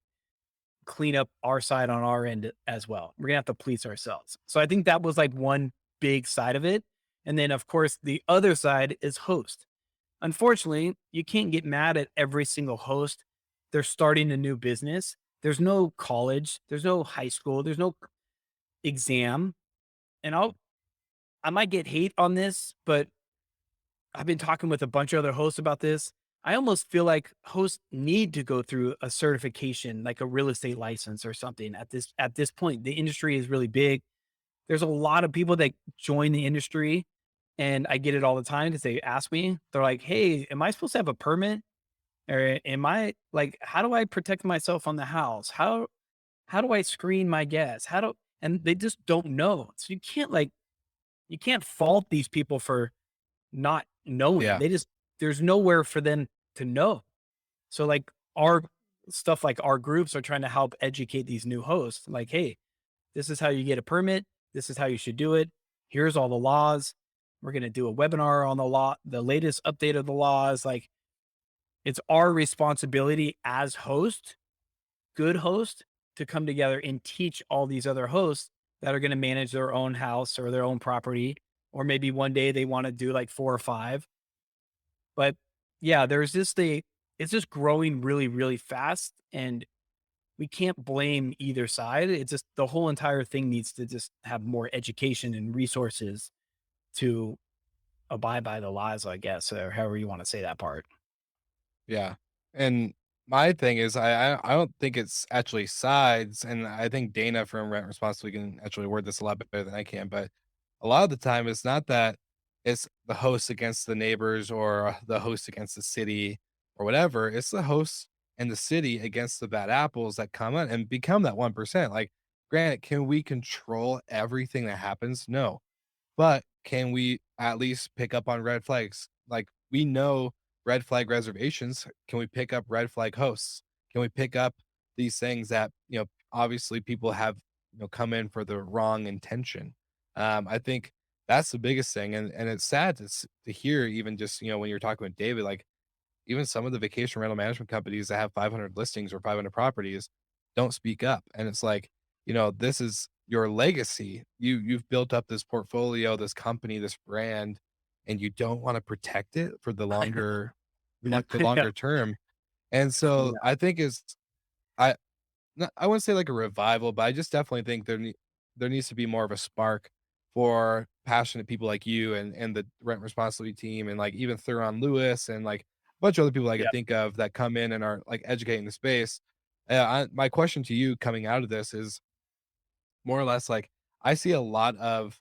clean up our side on our end as well. We're going to have to police ourselves. So I think that was like one big side of it. And then, of course, the other side is host. Unfortunately, you can't get mad at every single host. They're starting a new business. There's no college, there's no high school, there's no exam. And I might get hate on this, but I've been talking with a bunch of other hosts about this. I almost feel like hosts need to go through a certification, like a real estate license or something at this point. The industry is really big. There's a lot of people that join the industry, and I get it all the time because they ask me, they're like, "Hey, am I supposed to have a permit? Or am I like, how do I protect myself on the house? How do I screen my guests? How do," and they just don't know. So you can't fault these people for not knowing. Yeah. They just there's nowhere for them to know. So like our stuff like our groups are trying to help educate these new hosts. Like, hey, this is how you get a permit. This is how you should do it. Here's all the laws. We're going to do a webinar on the law, the latest update of the laws. Like, it's our responsibility as host, good host, to come together and teach all these other hosts that are going to manage their own house or their own property. Or maybe one day they want to do like 4 or 5. But yeah, it's just growing really, really fast. And we can't blame either side. It's just the whole entire thing needs to just have more education and resources to abide by the laws, I guess, or however you want to say that part. Yeah. And my thing is I don't think it's actually sides, and I think Dana from Rent Responsibly can actually word this a lot better than I can, but a lot of the time it's not that it's the host against the neighbors or the host against the city or whatever. It's the host and the city against the bad apples that come in and become that 1%. Like, granted, can we control everything that happens? No. But can we at least pick up on red flags? Like, we know red flag reservations. Can we pick up red flag hosts? Can we pick up these things that, obviously people have, come in for the wrong intention? I think that's the biggest thing. And it's sad to hear, even just, when you're talking with David, like, even some of the vacation rental management companies that have 500 listings or 500 properties don't speak up. And it's like, this is your legacy. You've built up this portfolio, this company, this brand, and you don't want to protect it for the Yeah. longer term. And so Yeah. I think I I wouldn't say like a revival, but I just definitely think there needs to be more of a spark for passionate people like you and the Rent Responsibly team, and like even Thuron Lewis and like a bunch of other people I Yeah. could think of that come in and are like educating the space. My question to you coming out of this is more or less like, I see a lot of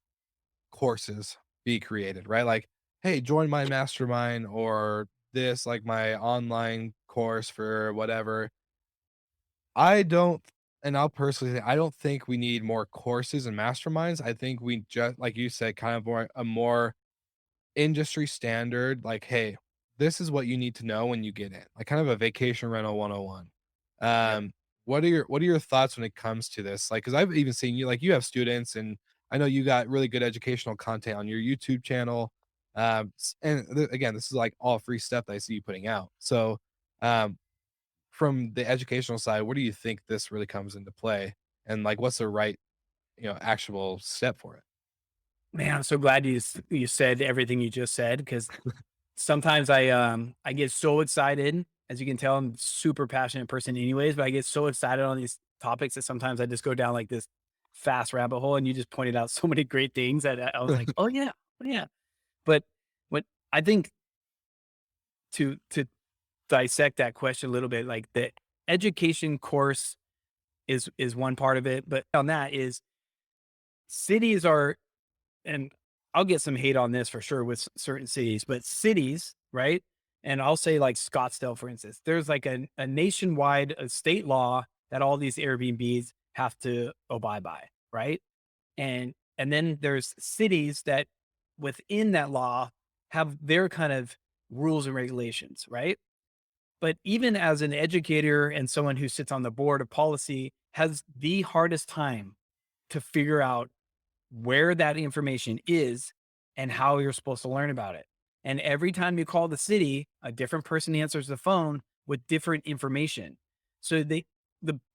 courses be created, right? Like, hey, join my mastermind or this, like my online course for whatever. I don't, and I'll personally say, I don't think we need more courses and masterminds. I think we just, like you said, kind of more industry standard, like, hey, this is what you need to know when you get in, like kind of a vacation rental 101. Yep. Um, what are your thoughts when it comes to this? Like, because I've even seen you, like, you have students, and I know you got really good educational content on your YouTube channel. Again, this is like all free stuff that I see you putting out. So, um, from the educational side, where do you think this really comes into play? And like, what's the right, actionable step for it? Man, I'm so glad you said everything you just said because sometimes I get so excited. As you can tell, I'm a super passionate person anyways, but I get so excited on these topics that sometimes I just go down like this fast rabbit hole. And you just pointed out so many great things that I was like, oh yeah, oh yeah. But what I think to dissect that question a little bit, like the education course is one part of it, but on that is cities are, and I'll get some hate on this for sure with certain cities, but cities, right? And I'll say like Scottsdale, for instance, there's like a nationwide state law that all these Airbnbs have to abide by, right? And then there's cities that within that law have their kind of rules and regulations, right? But even as an educator and someone who sits on the board of policy has the hardest time to figure out where that information is and how you're supposed to learn about it. And every time you call the city, a different person answers the phone with different information. So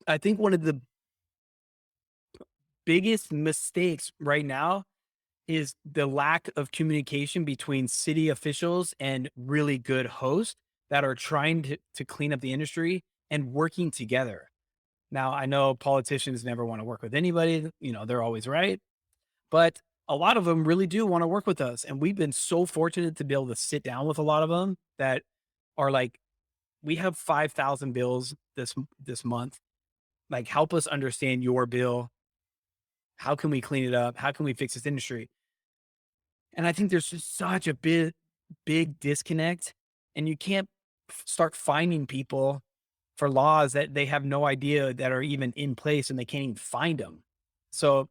I think one of the biggest mistakes right now is the lack of communication between city officials and really good hosts that are trying to clean up the industry and working together. Now, I know politicians never want to work with anybody, they're always right, but a lot of them really do want to work with us. And we've been so fortunate to be able to sit down with a lot of them that are like, we have 5,000 bills this month. Like, help us understand your bill. How can we clean it up? How can we fix this industry? And I think there's just such a big disconnect, and you can't start finding people for laws that they have no idea that are even in place and they can't even find them. So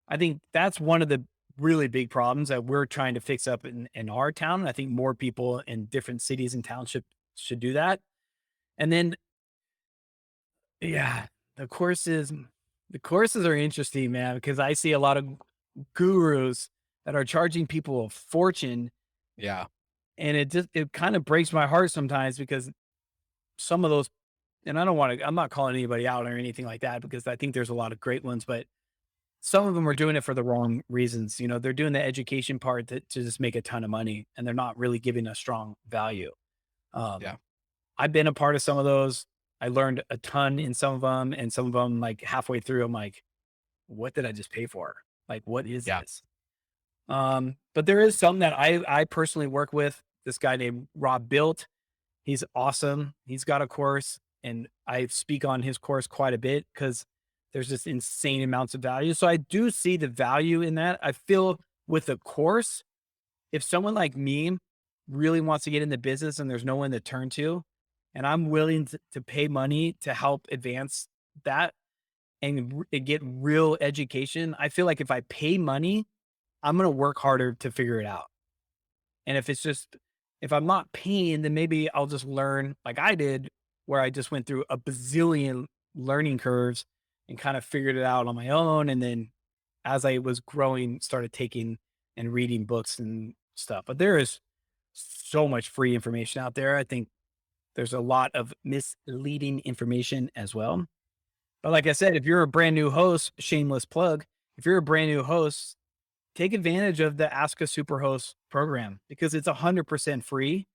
I think that's one of the really big problems that we're trying to fix up in our town. And I think more people in different cities and townships should do that. And then, yeah, the courses, the courses are interesting, man, because I see a lot of gurus that are charging people a fortune. Yeah. And it kind of breaks my heart sometimes because some of those, and I'm not calling anybody out or anything like that because I think there's a lot of great ones, but some of them are doing it for the wrong reasons. They're doing the education part to just make a ton of money and they're not really giving a strong value. Um, Yeah. I've been a part of some of those. I learned a ton in some of them, and some of them, like halfway through, I'm like, what did I just pay for? Like, what is Yeah. this? But there is some that I personally work with. This guy named Rob Built. He's awesome. He's got a course, and I speak on his course quite a bit because there's just insane amounts of value. So I do see the value in that. I feel with a course, if someone like me really wants to get in the business and there's no one to turn to, and I'm willing to pay money to help advance that and get real education, I feel like if I pay money, I'm going to work harder to figure it out. And if I'm not paying, then maybe I'll just learn like I did, where I just went through a bazillion learning curves and kind of figured it out on my own. And then as I was growing, started taking and reading books and stuff. But there is so much free information out there. I think there's a lot of misleading information as well. But like I said, if you're a brand new host, shameless plug, if you're a brand new host, take advantage of the Ask a Superhost program because it's 100% free.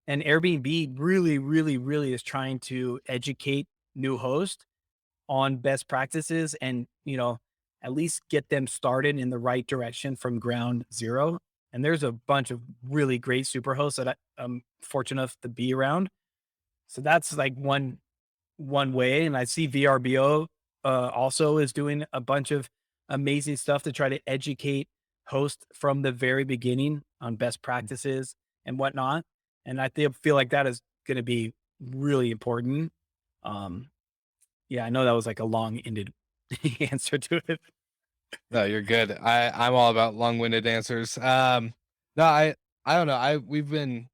And Airbnb really, really, really is trying to educate new hosts on best practices and, at least get them started in the right direction from ground zero. And there's a bunch of really great super hosts that I'm fortunate enough to be around. So that's like one way. And I see VRBO also is doing a bunch of amazing stuff to try to educate hosts from the very beginning on best practices and whatnot. And feel like that is going to be really important. Um, yeah, I know that was like a long-ended answer to it. No, you're good. I'm all about long-winded answers. No, I don't know. We've been,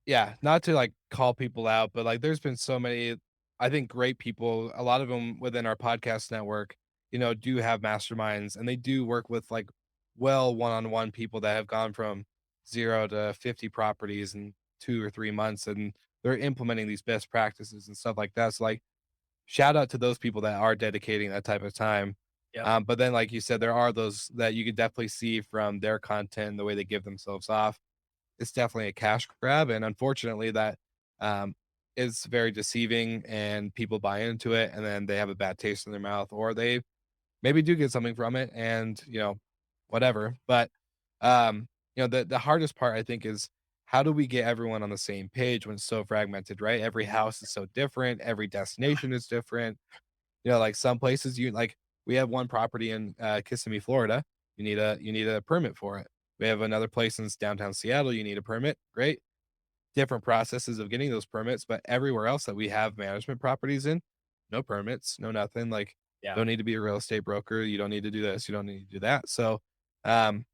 yeah, not to like call people out, but like there's been so many, I think, great people, a lot of them within our podcast network, do have masterminds and they do work with like one-on-one people that have gone from 0 to 50 properties in 2 or 3 months and they're implementing these best practices and stuff like that. So like shout out to those people that are dedicating that type of time. Yep. But then, like you said, there are those that you can definitely see from their content, the way they give themselves off. It's definitely a cash grab, and unfortunately, that um, is very deceiving, and people buy into it, and then they have a bad taste in their mouth, or they maybe do get something from it, and whatever. But the hardest part I think is how do we get everyone on the same page when it's so fragmented, right? Every house is so different, every destination is different. Like some places we have one property in Kissimmee, Florida. You need a permit for it. We have another place in downtown Seattle. You need a permit. Great. different processes of getting those permits, but everywhere else that we have management properties in, no permits, no nothing. Like, Yeah. don't need to be a real estate broker. You don't need to do this. You don't need to do that. So, um,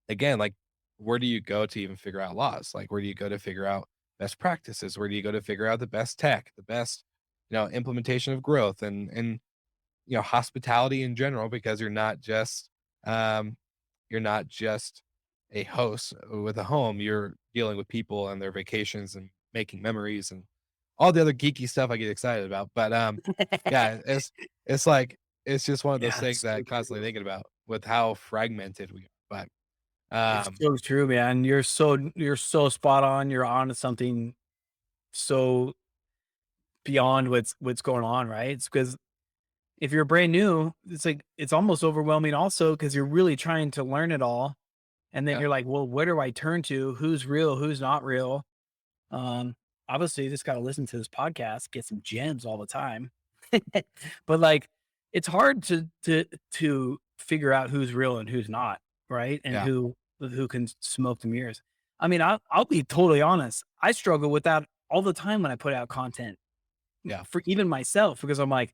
again, like, where do you go to even figure out laws? Like, where do you go to figure out best practices? Where do you go to figure out the best tech, the best, implementation of growth and hospitality in general? Because um, you're not just a host with a home. You're dealing with people and their vacations and making memories and all the other geeky stuff I get excited about. But yeah, it's like it's just one of those Yeah, things it's that so I'm constantly true. thinking about with how fragmented we are. But It's so true, man. You're so spot on. You're on to something so beyond what's going on, right? It's because if you're brand new, it's like it's almost overwhelming also because you're really trying to learn it all. And then yeah, you're like, well, where do I turn to? Who's real? Who's not real? Um, Obviously, you just got to listen to this podcast, get some gems all the time. But like, it's hard to figure out who's real and who's not, right? And yeah, who can smoke the mirrors. I mean, I'll be totally honest. I struggle with that all the time when I put out content yeah, for even myself because I'm like,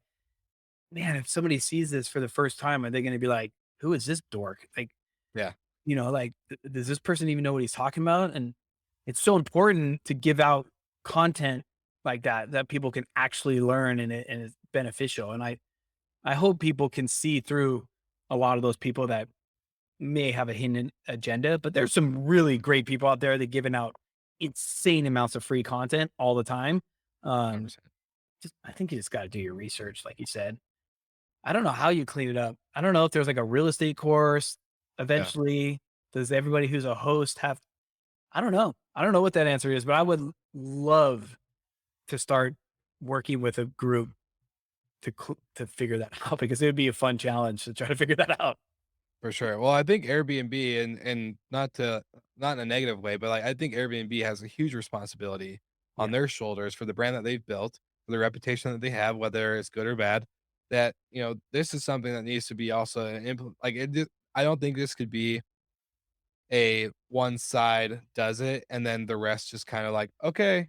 man, if somebody sees this for the first time, are they going to be like, who is this dork? Like, yeah, like, does this person even know what he's talking about? And it's so important to give out content like that people can actually learn and it's beneficial. And I hope people can see through a lot of those people that may have a hidden agenda, but there's some really great people out there that giving out insane amounts of free content all the time. Um, 100%. just I think you just got to do your research, like you said. I don't know how you clean it up. I don't know if there's like a real estate course Yeah, eventually. Does everybody who's a host have I don't know. I don't know what that answer is, but I would love to start working with a group to figure that out because it would be a fun challenge to try to figure that out. for sure. Well, I think Airbnb and not in a negative way, but like I think Airbnb has a huge responsibility on Yeah. their shoulders for the brand that they've built, for the reputation that they have, whether it's good or bad. That this is something that needs to be also like I don't think this could be a one side does it and then the rest just kind of like, okay,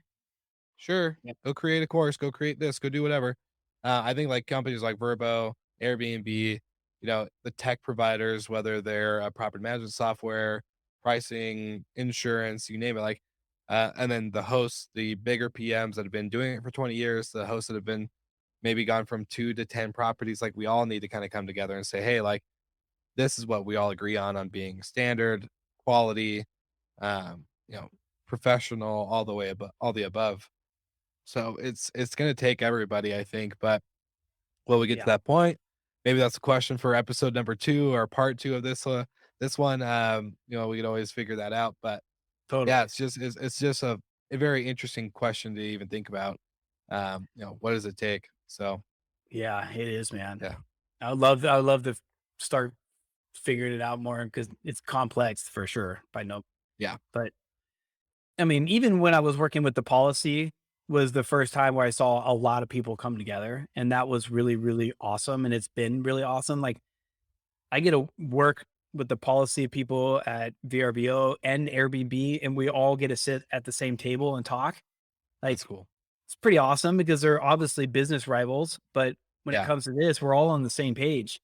sure, Yeah. go create a course, go create this, go do whatever. I think like companies like Verbo, Airbnb, the tech providers, whether they're property management software, pricing, insurance, you name it, like, and then the hosts, the bigger PMs that have been doing it for 20 years, the hosts that have been maybe gone from 2 to 10 properties, like we all need to kind of come together and say, hey, like this is what we all agree on being standard, quality, um, you know, professional, all the way above, all the above. So it's gonna take everybody, I think, but will we get to Yeah. that point? Maybe that's a question for episode number 2 or part 2 of this one. We could always figure that out. But yeah, Totally. it's just a very interesting question to even think about. What does it take? So Yeah, it is, man. yeah, I would love to start figuring it out more because it's complex for sure. By no, yeah, but I mean, even when I was working with the policy was the first time where I saw a lot of people come together, and that was really, really awesome, and it's been really awesome. Like, I get to work with the policy people at VRBO and Airbnb, and we all get to sit at the same table and talk. that's Like, cool. it's pretty awesome because they're obviously business rivals, but when it Yeah, comes to this, we're all on the same page.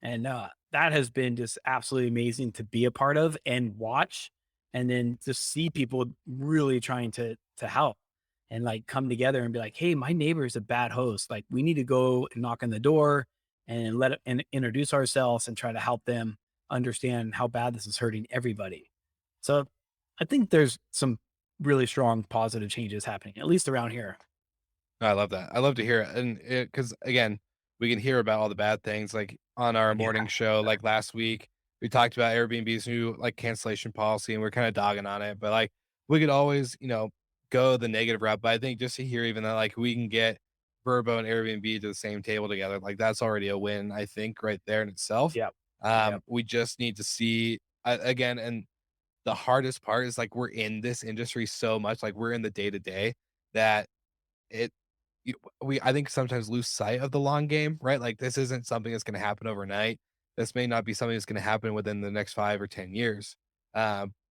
And that has been just absolutely amazing to be a part of and watch, and then to see people really trying to help and like come together and be like, hey, my neighbor is a bad host. Like, we need to go and knock on the door and and introduce ourselves and try to help them understand how bad this is hurting everybody. So I think there's some really strong positive changes happening, at least around here. no, I love that. I love to hear it, and because again, we can hear about all the bad things. Like on our Yeah. morning show, like last week, we talked about Airbnb's new like cancellation policy, and we're kind of dogging on it. But like, we could always, go the negative route. But I think just to hear even that, like, we can get Verbo and Airbnb to the same table together, like that's already a win. I think right there in itself. Yep. Yep. We just need to see again, and the hardest part is like we're in this industry so much, like we're in the day to day that it you we I think sometimes lose sight of the long game, right? Like, this isn't something that's gonna happen overnight. This may not be something that's gonna happen within the next 5 or 10 years.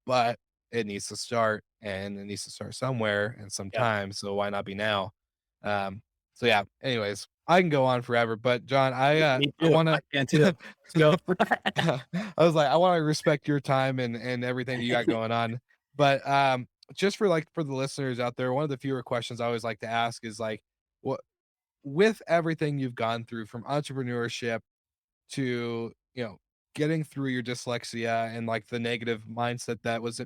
But it needs to start, and it needs to start somewhere and Yep. sometime. So why not be now? Um, so yeah. Anyways, I can go on forever, but John, Me I too. want I to. can too. Let's go. I was like, I want to respect your time and everything that you got going on. But just for for the listeners out there, one of the fewer questions I always like to ask is like, what with everything you've gone through from entrepreneurship to, getting through your dyslexia and like the negative mindset that was,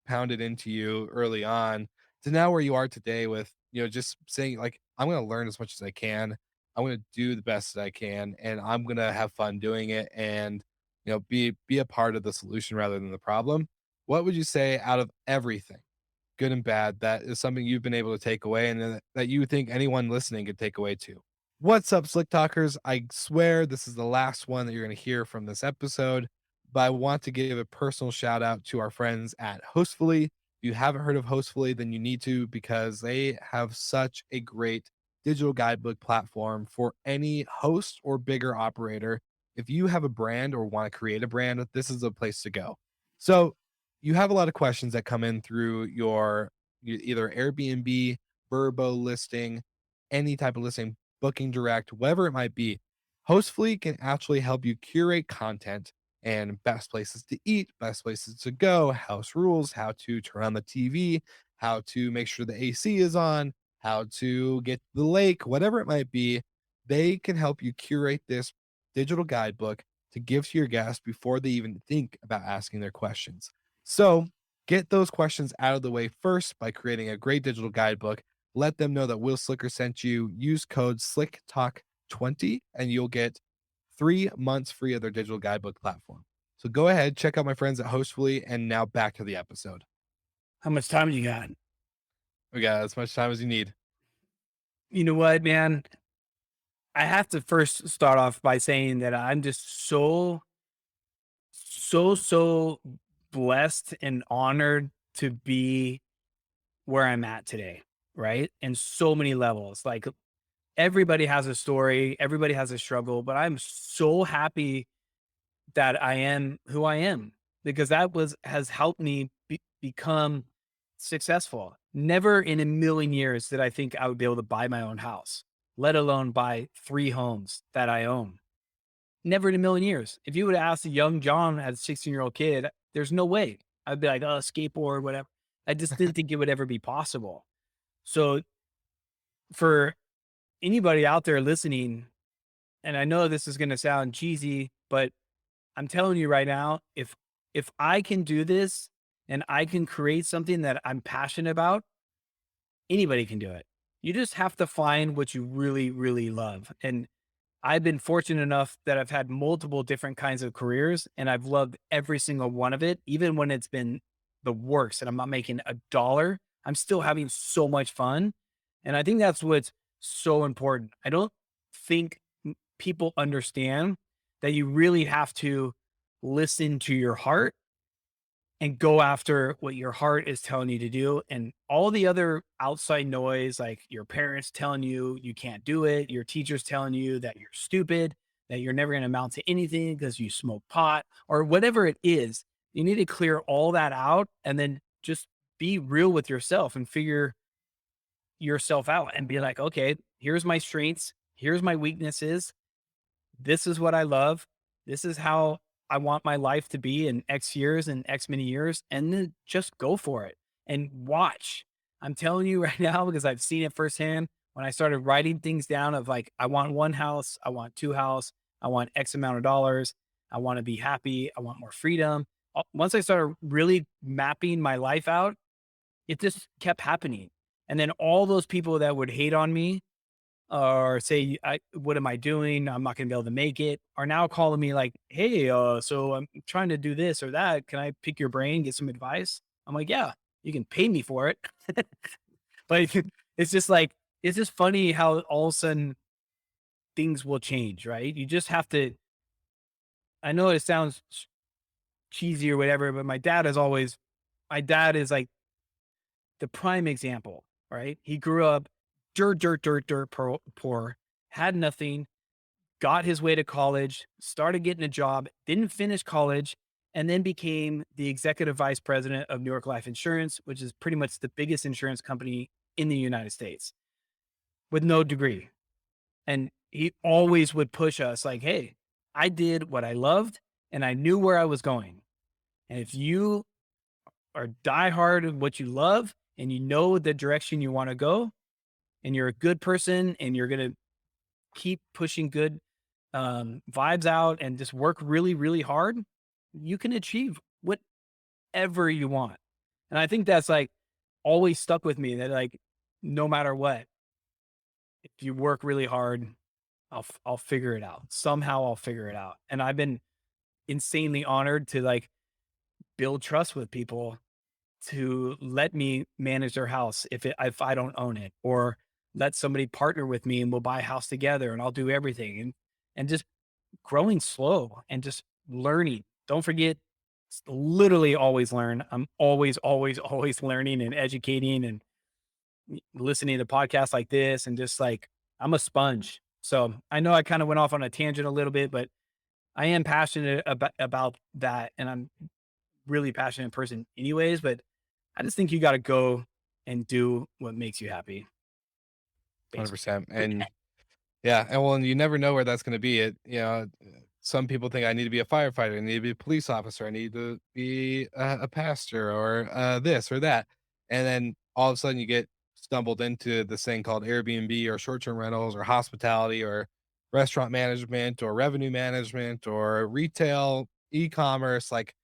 pounded into you early on to now where you are today with, just saying like, I'm going to learn as much as I can. I'm going to do the best that I can and I'm going to have fun doing it and, be a part of the solution rather than the problem. What would you say out of everything, good and bad, that is something you've been able to take away and that you think anyone listening could take away too? What's up, Slick Talkers? I swear this is the last one that you're going to hear from this episode, but I want to give a personal shout out to our friends at Hostfully. If you haven't heard of Hostfully, then you need to because they have such a great digital guidebook platform for any host or bigger operator. If you have a brand or want to create a brand, this is the place to go. So, you have a lot of questions that come in through your either Airbnb, Verbo listing, any type of listing, Booking Direct, whatever it might be. Hostfully can actually help you curate content and best places to eat, best places to go, house rules, how to turn on the TV, how to make sure the AC is on, how to get to the lake, whatever it might be. They can help you curate this digital guidebook to give to your guests before they even think about asking their questions. So, get those questions out of the way first by creating a great digital guidebook. Let them know that Will Slicker sent you. Use code SlickTalk20 and you'll get 3 months free of their digital guidebook platform. So go ahead, check out my friends at Hostfully, and now back to the episode. How much time you got? We got as much time as you need. You know what, man? I have to first start off by saying that I'm just so blessed and honored to be where I'm at today, right? And so many levels. Like everybody has a story, everybody has a struggle, but I'm so happy that I am who I am because that was has helped me become successful. Never in a million years did I think I would be able to buy my own house, let alone buy 3 homes that I own. Never in a million years. If you would have asked a young John as a 16-year-old kid, there's no way. I'd be like, "Oh, skateboard, whatever." I just didn't think it would ever be possible. So, for anybody out there listening, and I know this is gonna sound cheesy, but I'm telling you right now, if I can do this and I can create something that I'm passionate about, anybody can do it. You just have to find what you really, really love. And I've been fortunate enough that I've had multiple different kinds of careers and I've loved every single one of it, even when it's been the worst and I'm not making a dollar. I'm still having so much fun. And I think that's what's so important. I don't think people understand that you really have to listen to your heart and go after what your heart is telling you to do. And all the other outside noise, like your parents telling you you can't do it, your teachers telling you that you're stupid, that you're never going to amount to anything because you smoke pot or whatever it is, you need to clear all that out and then just be real with yourself and figure yourself out and be like, okay, here's my strengths, here's my weaknesses, this is what I love. This is how I want my life to be in X years and X many years. And then just go for it and watch. I'm telling you right now, because I've seen it firsthand when I started writing things down of like, I want one house, I want two house, I want X amount of dollars, I want to be happy, I want more freedom. Once I started really mapping my life out, it just kept happening. And then all those people that would hate on me or say, "What am I doing? I'm not gonna be able to make it," are now calling me like, "Hey, so I'm trying to do this or that. Can I pick your brain, get some advice?" I'm like, "Yeah, you can pay me for it." But it's just like it's just funny how all of a sudden things will change, right? You just have to. I know it sounds cheesy or whatever, but my dad is like the prime example, right? He grew up dirt poor, had nothing, got his way to college, started getting a job, didn't finish college, and then became the executive vice president of New York Life Insurance, which is pretty much the biggest insurance company in the United States with no degree. And he always would push us like, hey, I did what I loved and I knew where I was going. And if you are diehard in what you love and you know the direction you want to go, and you're a good person and you're going to keep pushing good vibes out and just work really, really hard, you can achieve whatever you want. And I think that's like always stuck with me that like, no matter what, if you work really hard, I'll figure it out. Somehow I'll figure it out. And I've been insanely honored to like build trust with people to let me manage their house if I don't own it, or let somebody partner with me and we'll buy a house together and I'll do everything, and just growing slow and just learning. Don't forget, literally always learn. I'm always, always, always learning and educating and listening to podcasts like this, and just like I'm a sponge. So I know I kind of went off on a tangent a little bit, but I am passionate about that, and I'm really passionate person anyways. But I just think you got to go and do what makes you happy, basically. 100%. And yeah, and well, and you never know where that's going to be. Some people think I need to be a firefighter, I need to be a police officer, I need to be a pastor, or this or that, and then all of a sudden you get stumbled into this thing called Airbnb or short-term rentals or hospitality or restaurant management or revenue management or retail, e-commerce. Like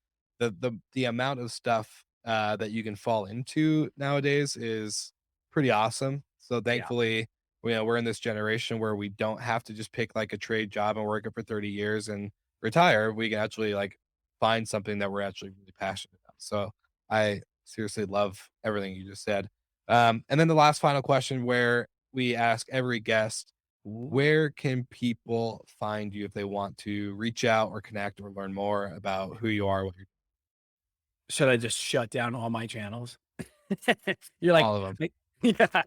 the amount of stuff that you can fall into nowadays is pretty awesome. So Yeah. thankfully, we're in this generation where we don't have to just pick like a trade job and work it for 30 years and retire. We can actually like find something that we're actually really passionate about. So I seriously love everything you just said. And then the last final question, where we ask every guest, where can people find you if they want to reach out or connect or learn more about who you are, what you're Should I just shut down all my channels? You're like, all of them? like- yeah.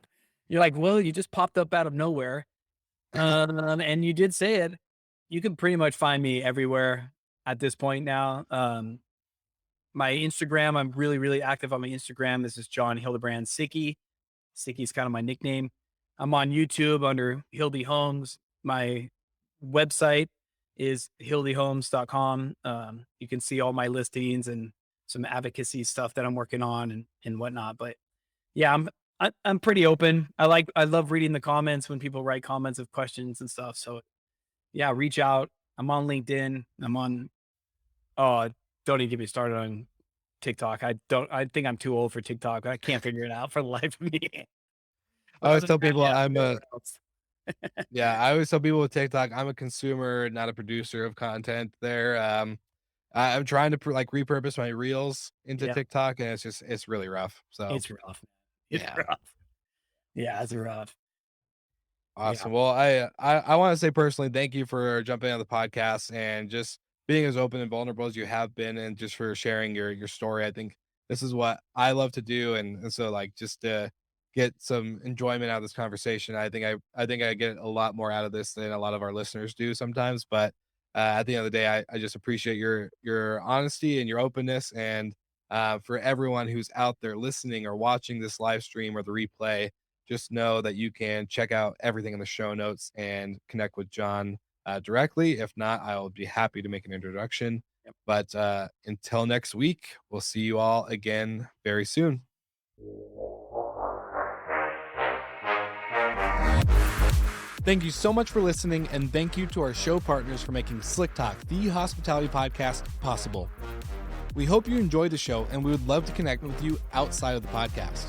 You're like, well, you just popped up out of nowhere. And you did say it. You can pretty much find me everywhere at this point now. My Instagram, I'm really, really active on my Instagram. This is John Hildebrand Sicky. Sicky is kind of my nickname. I'm on YouTube under Hildy Homes. My website is hildyhomes.com. You can see all my listings and some advocacy stuff that I'm working on and whatnot. But yeah, I'm pretty open. I love reading the comments when people write comments of questions and stuff. So yeah, reach out. I'm on LinkedIn. I'm on Oh, don't even get me started on TikTok. I think I'm too old for TikTok. I can't figure it out for the life of me. I But always other than tell that, people yeah, I'm a everywhere else. yeah, I always tell people with TikTok, I'm a consumer, not a producer of content there. I'm trying to like repurpose my reels into Yeah, TikTok, and it's really rough. So it's rough. It's yeah, rough. Yeah, it's rough. Yeah. awesome. Well, I want to say personally, thank you for jumping on the podcast and just being as open and vulnerable as you have been, and just for sharing your story. I think this is what I love to do, and so like just to get some enjoyment out of this conversation. I think I get a lot more out of this than a lot of our listeners do sometimes. But at the end of the day, I just appreciate your honesty and your openness, and for everyone who's out there listening or watching this live stream or the replay, just know that you can check out everything in the show notes and connect with John directly. If not, I'll be happy to make an introduction. Yep. But until next week, we'll see you all again very soon. Thank you so much for listening, and thank you to our show partners for making Slick Talk, the hospitality podcast, possible. We hope you enjoyed the show, and we would love to connect with you outside of the podcast.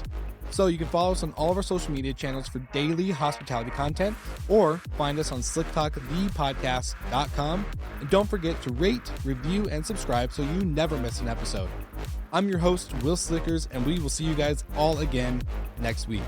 So you can follow us on all of our social media channels for daily hospitality content, or find us on slicktalkthepodcast.com. And don't forget to rate, review, and subscribe so you never miss an episode. I'm your host, Will Slickers, and we will see you guys all again next week.